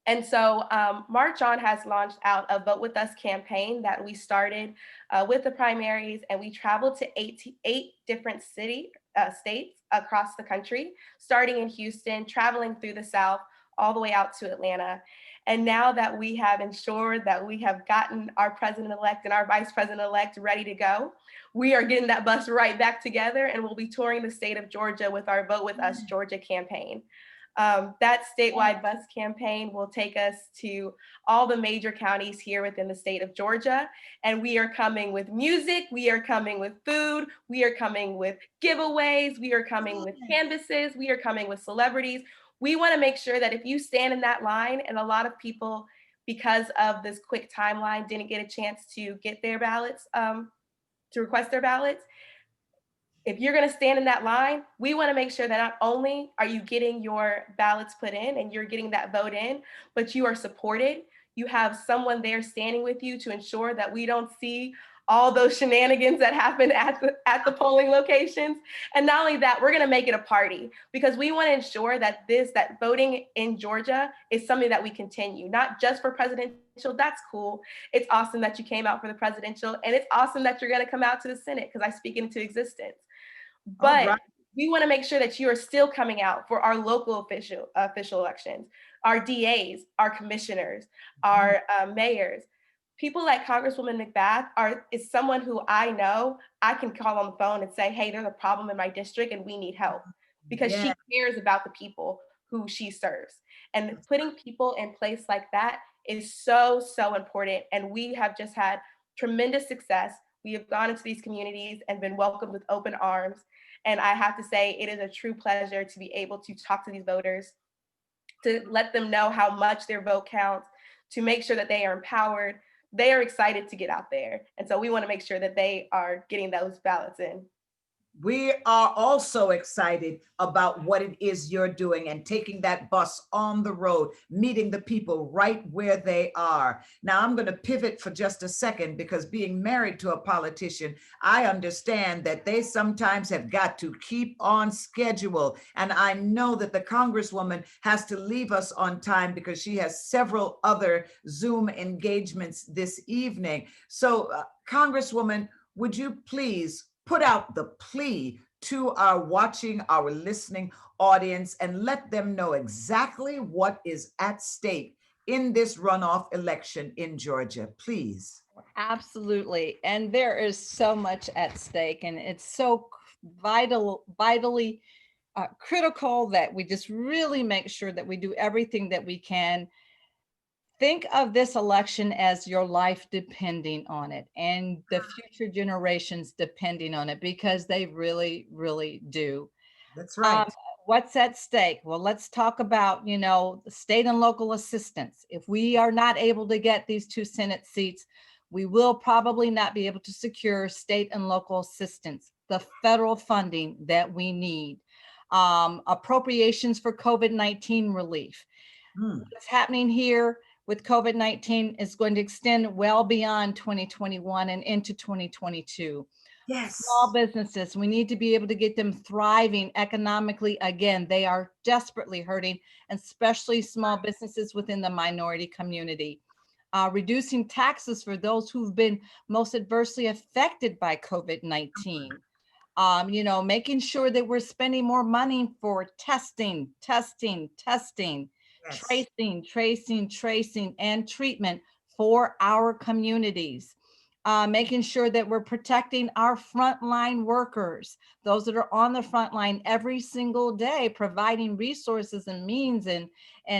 And so March On has launched out a Vote With Us campaign that we started with the primaries, and we traveled to eight different states across the country, starting in Houston, traveling through the South, all the way out to Atlanta. And now that we have ensured that we have gotten our president-elect and our vice president-elect ready to go, we are getting that bus right back together, and we'll be touring the state of Georgia with our Vote With Us Georgia campaign. That statewide bus campaign will take us to all the major counties here within the state of Georgia. And we are coming with music, we are coming with food, we are coming with giveaways, we are coming with canvases, we are coming with celebrities. We want to make sure that if you stand in that line, and a lot of people, because of this quick timeline, didn't get a chance to get their ballots, to request their ballots, if you're going to stand in that line, we want to make sure that not only are you getting your ballots put in and you're getting that vote in, but you are supported. You have someone there standing with you to ensure that we don't see all those shenanigans that happen at the polling locations. And not only that, we're going to make it a party, because we want to ensure that that voting in Georgia is something that we continue, not just for presidential. That's cool. It's awesome that you came out for the presidential, and it's awesome that you're going to come out to the Senate, because I speak into existence. But we want to make sure that you are still coming out for our local official elections, our DAs, our commissioners, our mayors. People like Congresswoman McBath is someone who I know I can call on the phone and say, hey, there's a problem in my district and we need help, because she cares about the people who she serves. And putting people in place like that is so, so important. And we have just had tremendous success. We have gone into these communities and been welcomed with open arms. And I have to say, it is a true pleasure to be able to talk to these voters, to let them know how much their vote counts, to make sure that they are empowered. They are excited to get out there. And so we want to make sure that they are getting those ballots in. We are also excited about what it is you're doing and taking that bus on the road, meeting the people right where they are. Now, I'm going to pivot for just a second, because being married to a politician, I understand that they sometimes have got to keep on schedule. And I know that the Congresswoman has to leave us on time because she has several other Zoom engagements this evening. So, Congresswoman, would you please put out the plea to our watching, our listening audience, and let them know exactly what is at stake in this runoff election in Georgia, please. Absolutely. And there is so much at stake, and it's so vitally critical that we just really make sure that we do everything that we can. Think of this election as your life depending on it, and the future generations depending on it, because they really, really do. That's right. What's at stake? Well, let's talk about, the state and local assistance. If we are not able to get these 2 Senate seats, we will probably not be able to secure state and local assistance, the federal funding that we need. appropriations for COVID-19 relief. What's happening here with COVID-19 is going to extend well beyond 2021 and into 2022. Yes. Small businesses, we need to be able to get them thriving economically again. They are desperately hurting, especially small businesses within the minority community. Reducing taxes for those who've been most adversely affected by COVID-19. Making sure that we're spending more money for testing, Yes. tracing, and treatment for our communities. Making sure that we're protecting our frontline workers, those that are on the front line every single day, providing resources and means and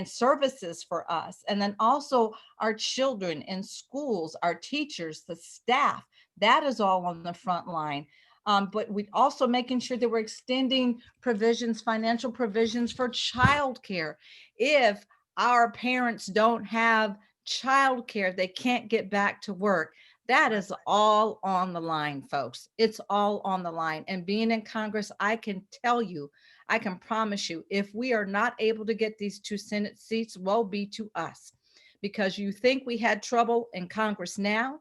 services for us. And then also our children in schools, our teachers, the staff, that is all on the front line. But we also making sure that we're extending provisions, financial provisions for childcare. If our parents don't have childcare, they can't get back to work. That is all on the line, folks. It's all on the line. And being in Congress, I can tell you, I can promise you, if we are not able to get these 2 Senate seats, woe be to us. Because you think we had trouble in Congress now?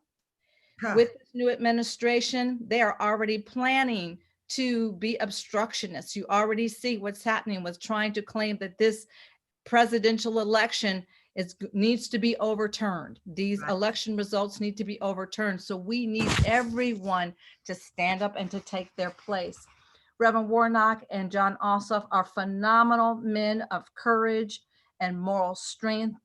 With this new administration, they are already planning to be obstructionists. You already see what's happening with trying to claim that this presidential election needs to be overturned. These election results need to be overturned. So we need everyone to stand up and to take their place. Reverend Warnock and John Ossoff are phenomenal men of courage and moral strength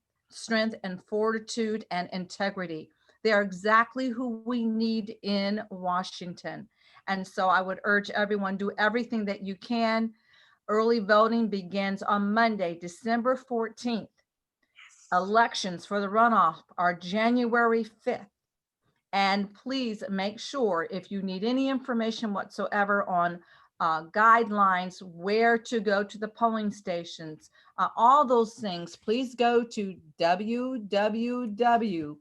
and fortitude and integrity. They are exactly who we need in Washington. And so I would urge everyone, do everything that you can. Early voting begins on Monday, December 14th. Elections for the runoff are January 5th. And please make sure, if you need any information whatsoever on guidelines, where to go to the polling stations, all those things, please go to www.georgia.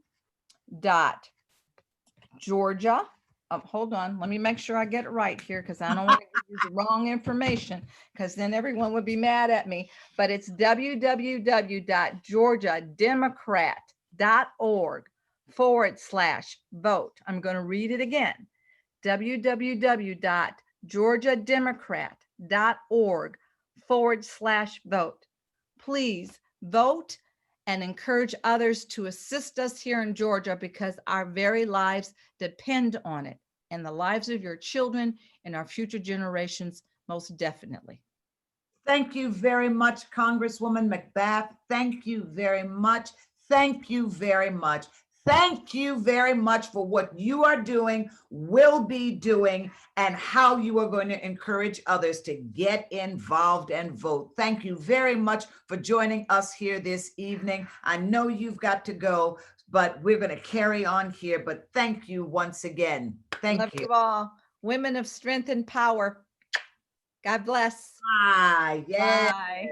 Hold on, let me make sure I get it right here, because I don't want to give you the wrong information, because then everyone would be mad at me. But it's www.georgiademocrat.org/vote. I'm going to read it again. www.georgiademocrat.org/vote. Please vote and encourage others to assist us here in Georgia, because our very lives depend on it, and the lives of your children and our future generations, most definitely. Thank you very much, Congresswoman McBath. Thank you very much. Thank you very much. Thank you very much for what you are doing, will be doing, and how you are going to encourage others to get involved and vote. Thank you very much for joining us here this evening. I know you've got to go, but we're going to carry on here. But thank you once again. Thank you. Love you all. Women of strength and power. God bless. Yes. Bye.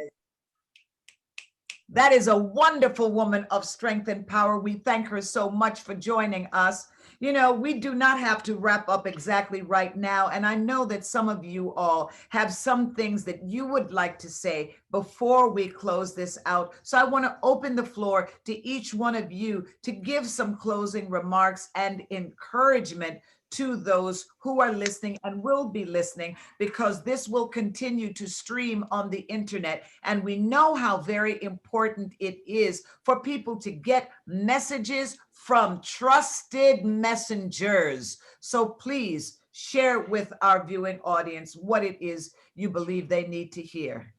That is a wonderful woman of strength and power. We thank her so much for joining us. You know, we do not have to wrap up exactly right now. And I know that some of you all have some things that you would like to say before we close this out. So I want to open the floor to each one of you to give some closing remarks and encouragement to those who are listening and will be listening, because this will continue to stream on the internet. And we know how very important it is for people to get messages from trusted messengers. So please share with our viewing audience what it is you believe they need to hear.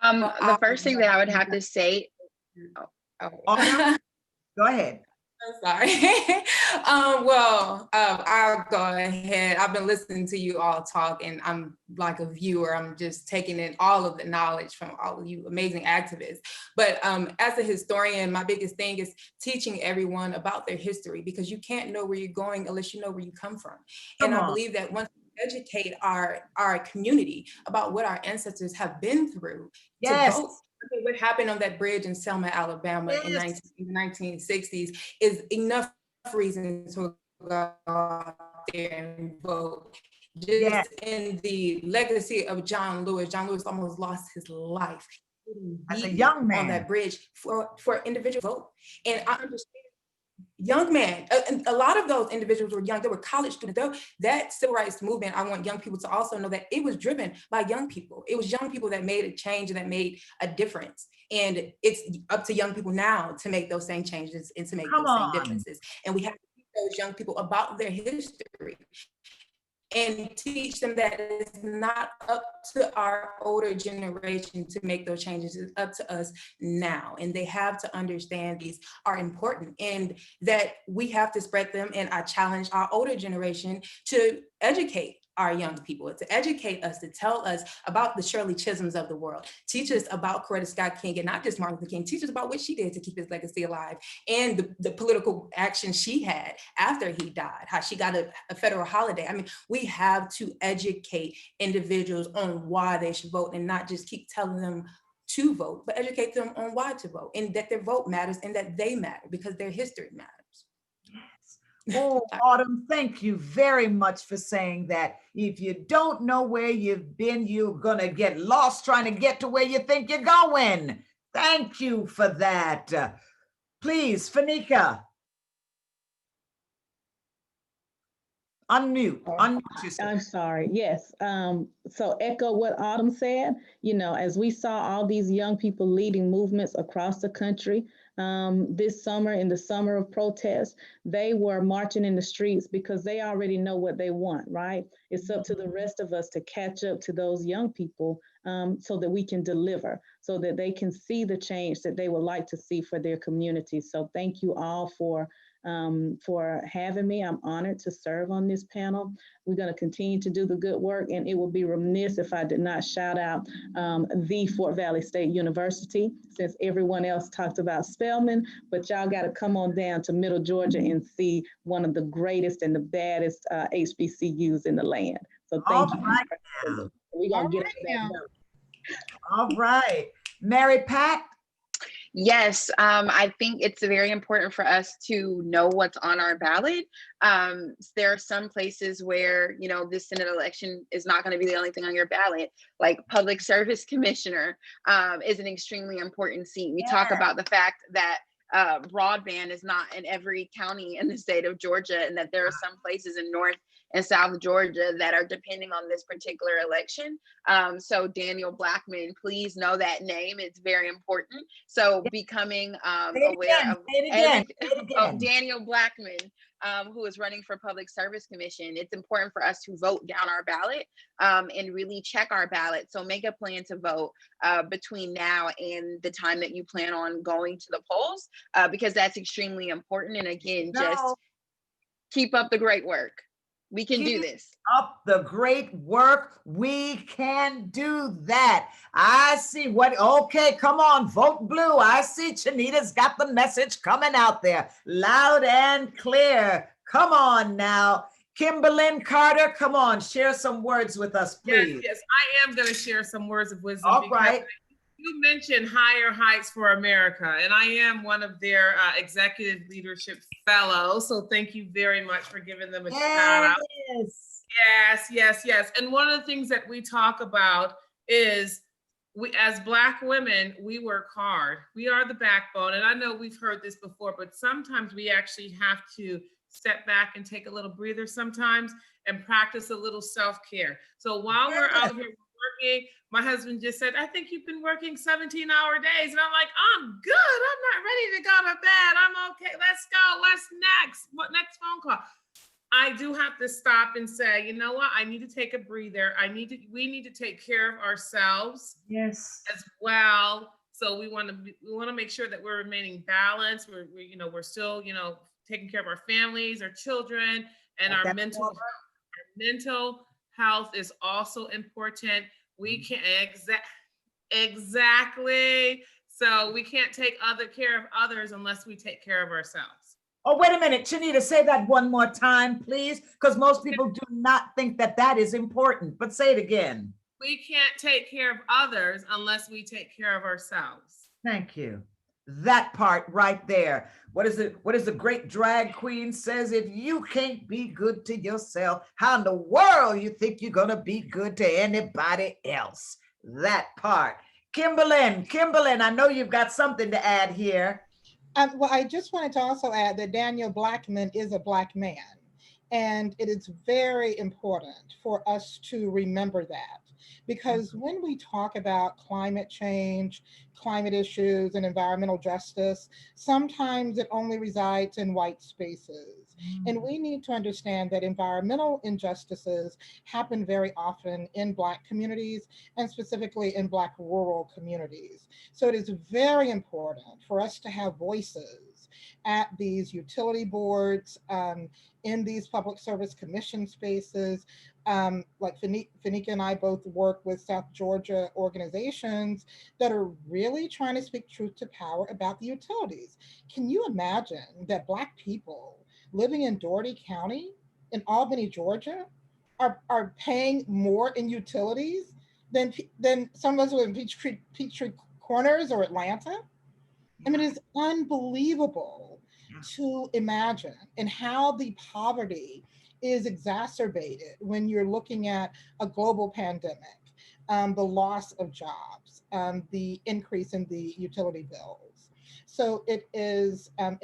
The first thing that I would have to say, Autumn, go ahead. I'm sorry. I'll go ahead. I've been listening to you all talk, and I'm like a viewer. I'm just taking in all of the knowledge from all of you amazing activists. But as a historian, my biggest thing is teaching everyone about their history, because you can't know where you're going unless you know where you come from. And I believe that once we educate our community about what our ancestors have been through to vote. What happened on that bridge in Selma, Alabama in the 1960s is enough reason to go out there and vote. just Yeah. in the legacy of John Lewis. John Lewis almost lost his life As a young on man. that bridge for individual vote. And I understand, young man, a lot of those individuals were young. They were college students. That civil rights movement, I want young people to also know that it was driven by young people. It was young people that made a change and that made a difference. And it's up to young people now to make those same changes and to make those same differences. And we have to teach those young people about their history and teach them that it's not up to our older generation to make those changes. It's up to us now. And they have to understand these are important and that we have to spread them. And I challenge our older generation to educate our young people, to educate us, to tell us about the Shirley Chisholms of the world, teach us about Coretta Scott King, and not just Martin Luther King, teach us about what she did to keep his legacy alive and the political action she had after he died, how she got a federal holiday. I mean, we have to educate individuals on why they should vote and not just keep telling them to vote, but educate them on why to vote and that their vote matters and that they matter because their history matters. Oh, Autumn, thank you very much for saying that. If you don't know where you've been, you're going to get lost trying to get to where you think you're going. Thank you for that. Please, Fanika. Unmute yourself. I'm sorry. Yes. So echo what Autumn said, as we saw all these young people leading movements across the country this summer, in the summer of protest, they were marching in the streets because they already know what they want, right? It's up to the rest of us to catch up to those young people so that we can deliver, so that they can see the change that they would like to see for their community. So thank you all for having me. I'm honored to serve on this panel. We're going to continue to do the good work, and it would be remiss if I did not shout out the Fort Valley State University, since everyone else talked about Spelman, but y'all got to come on down to Middle Georgia and see one of the greatest and the baddest HBCUs in the land. So thank you. Right. We're going to get now. All right. Mary Pat? Yes, I think it's very important for us to know what's on our ballot. There are some places where, this Senate election is not going to be the only thing on your ballot, like Public Service Commissioner is an extremely important seat. We talk about the fact that broadband is not in every county in the state of Georgia, and that there are some places in North and South Georgia that are depending on this particular election. So Daniel Blackman, please know that name. It's very important. So becoming aware of Daniel Blackman, who is running for Public Service Commission. It's important for us to vote down our ballot and really check our ballot. So make a plan to vote between now and the time that you plan on going to the polls, because that's extremely important. And again, just keep up the great work. We can do this. Up the great work. We can do that. I see okay, come on, vote blue. I see Chanita's got the message coming out there loud and clear. Come on now. Kimberlyn Carter, come on, share some words with us, please. Yes, I am going to share some words of wisdom. All right. You mentioned Higher Heights for America, and I am one of their executive leadership fellows. So thank you very much for giving them a shout out. Yes. And one of the things that we talk about is we, as Black women, we work hard. We are the backbone. And I know we've heard this before, but sometimes we actually have to step back and take a little breather sometimes and practice a little self-care. So while we're out here working, my husband just said, I think you've been working 17-hour days. And I'm like, I'm good. I'm not ready to go to bed. I'm okay. Let's go. What's next? What next phone call? I do have to stop and say, you know what? I need to take a breather. We need to take care of ourselves as well. So we want to make sure that we're remaining balanced. We're still, taking care of our families, our children, and our mental health is also important. We can't exactly. So we can't take care of others unless we take care of ourselves. Oh, wait a minute, Chanita, say that one more time, please, because most people do not think that is important, but say it again. We can't take care of others unless we take care of ourselves. Thank you. That part right there. What is it? What is the great drag queen says? If you can't be good to yourself, how in the world you think you're gonna be good to anybody else? That part. Kimberlyn, I know you've got something to add here. Well, I just wanted to also add that Daniel Blackman is a Black man. And it is very important for us to remember that. Because when we talk about climate change, climate issues, and environmental justice, sometimes it only resides in white spaces. And we need to understand that environmental injustices happen very often in Black communities, and specifically in Black rural communities. So it is very important for us to have voices at these utility boards, in these public service commission spaces. Like Fanika and I both work with South Georgia organizations that are really trying to speak truth to power about the utilities. Can you imagine that Black people living in Dougherty County in Albany, Georgia, are paying more in utilities than some of us in Peachtree Corners or Atlanta? I mean, it's unbelievable to imagine, and how the poverty is exacerbated when you're looking at a global pandemic, the loss of jobs, the increase in the utility bills. So it is, and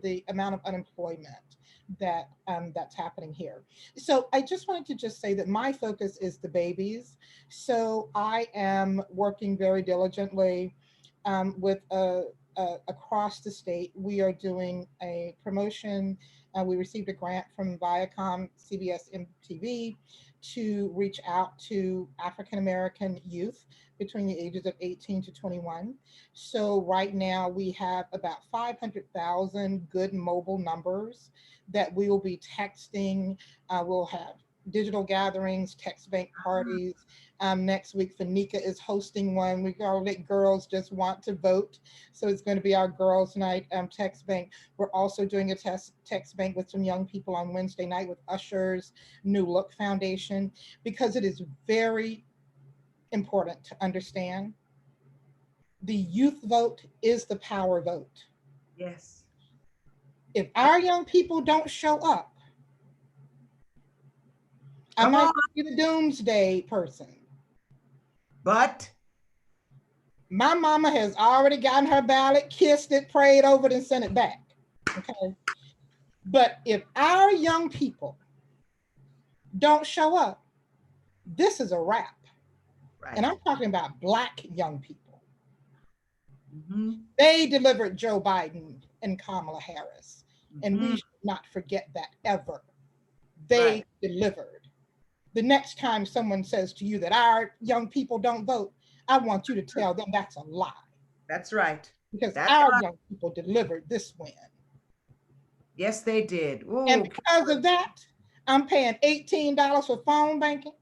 the amount of unemployment that's happening here. So I just wanted to just say that my focus is the babies. So I am working very diligently with across the state. We are doing a promotion. We received a grant from Viacom, CBS, MTV to reach out to African American youth between the ages of 18 to 21. So right now we have about 500,000 good mobile numbers that we will be texting. We'll have digital gatherings, text bank parties. Next week, Fanika is hosting one. We call it Girls Just Want to Vote. So it's going to be our Girls Night text bank. We're also doing a text bank with some young people on Wednesday night with Usher's New Look Foundation, because it is very important to understand the youth vote is the power vote. Yes. If our young people don't show up, I might be the doomsday person. But my mama has already gotten her ballot, kissed it, prayed over it, and sent it back. Okay. But if our young people don't show up, this is a wrap. Right. And I'm talking about Black young people. They delivered Joe Biden and Kamala Harris. And we should not forget that ever. They delivered. The next time someone says to you that our young people don't vote, I want you to tell them that's a lie. That's right. Because our young people delivered this win. Yes, they did. Ooh. And because of that, I'm paying $18 for phone banking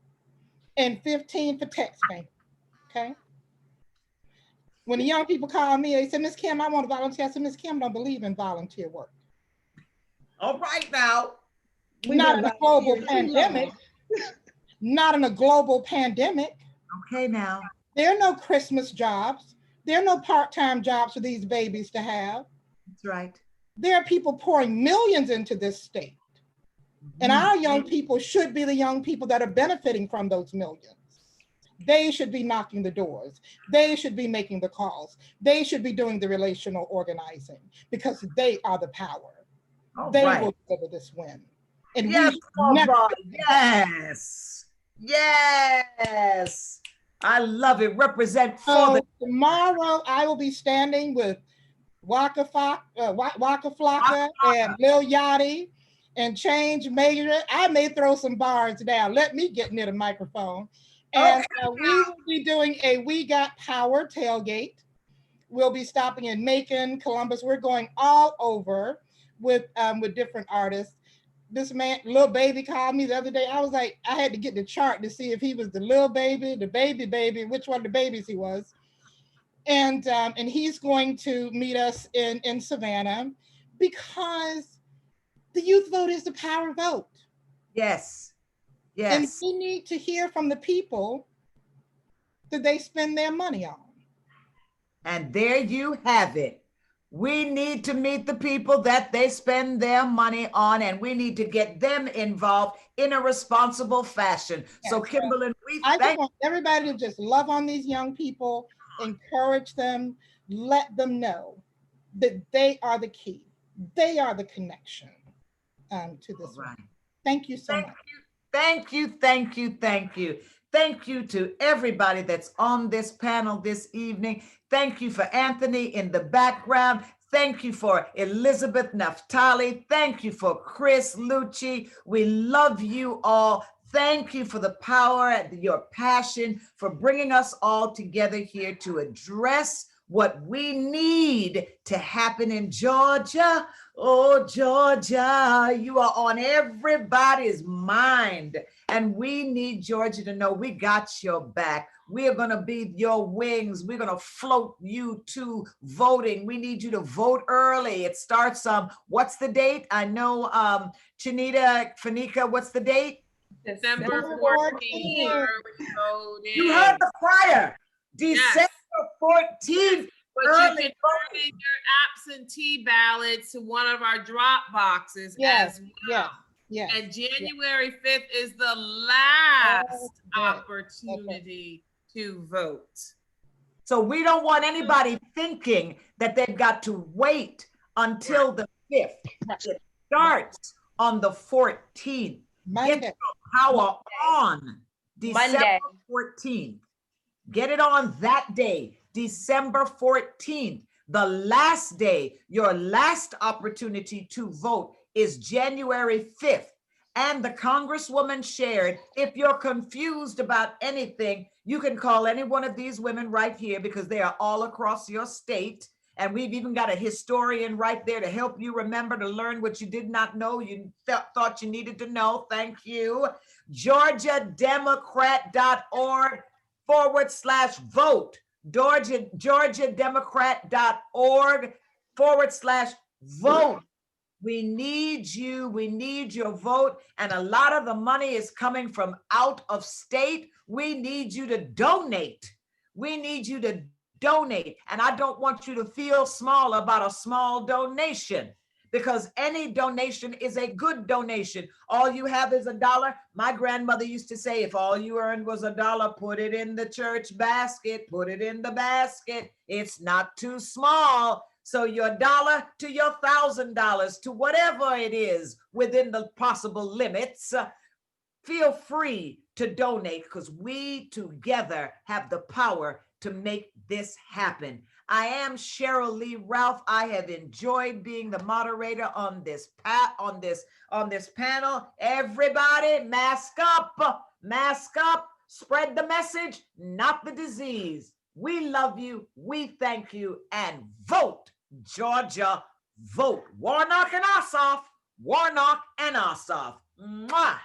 and $15 for text banking. Okay. When the young people call me, they say, Miss Kim, I want to volunteer. I said, Miss Kim don't believe in volunteer work. All right now. Not in a global pandemic. Not in a global pandemic. Okay now. There are no Christmas jobs. There are no part-time jobs for these babies to have. That's right. There are people pouring millions into this state. And our young people should be the young people that are benefiting from those millions. They should be knocking the doors. They should be making the calls. They should be doing the relational organizing, because they are the power. They will deliver this win. And yes, yes. I love it. Represent for the tomorrow. I will be standing with Waka Flocka and Lil Yachty and Change Major. I may throw some bars down. Let me get near the microphone. And we will be doing a We Got Power tailgate. We'll be stopping in Macon, Columbus. We're going all over with different artists. This man, Lil Baby, called me the other day. I was like, I had to get the chart to see if he was the Lil Baby, the baby, which one of the babies he was. And he's going to meet us in Savannah, because the youth vote is the power vote. Yes. Yes. And we need to hear from the people that they spend their money on. And there you have it. We need to meet the people that they spend their money on, and we need to get them involved in a responsible fashion. So, Yes. Kimberly, we I just thank want everybody to just love on these young people, encourage them, let them know that they are the key. They are the connection to this you. one. Thank you so much. Thank you, thank you, thank you. Thank you to everybody that's on this panel this evening. Thank you for Anthony in the background. Thank you for Elizabeth Naftali. Thank you for Chris Lucci. We love you all. Thank you for the power and your passion for bringing us all together here to address what we need to happen in Georgia. Oh, Georgia, you are on everybody's mind. And we need Georgia to know we got your back. We are going to be your wings. We're going to float you to voting. We need you to vote early. It starts, what's the date? I know, Chinita, Fanika, what's the date? December 14th. You heard the choir. December 14th. But you can turn in your absentee ballots to one of our drop boxes as well. Yes. And January 5th is the last opportunity to vote. So we don't want anybody thinking that they've got to wait until the 5th. It starts on the 14th. Monday. Get your power on December 14th. Get it on that day, December 14th. The last day, your last opportunity to vote is January 5th. And the Congresswoman shared, if you're confused about anything, you can call any one of these women right here because they are all across your state. And we've even got a historian right there to help you remember to learn what you did not know, you thought you needed to know. Thank you. GeorgiaDemocrat.org/vote. GeorgiaDemocrat.org/vote. We need you. We need your vote. And a lot of the money is coming from out of state. We need you to donate. We need you to donate. And I don't want you to feel small about a small donation, because any donation is a good donation. All you have is $1. My grandmother used to say, if all you earned was $1, put it in the church basket, put it in the basket. It's not too small. So your $1 to your $1,000 to whatever it is within the possible limits, feel free to donate, because we together have the power to make this happen. I am Cheryl Lee Ralph. I have enjoyed being the moderator on this panel. Everybody, mask up, spread the message, not the disease. We love you, we thank you, and vote, Georgia, vote. Warnock and Ossoff, Warnock and Ossoff. Mwah.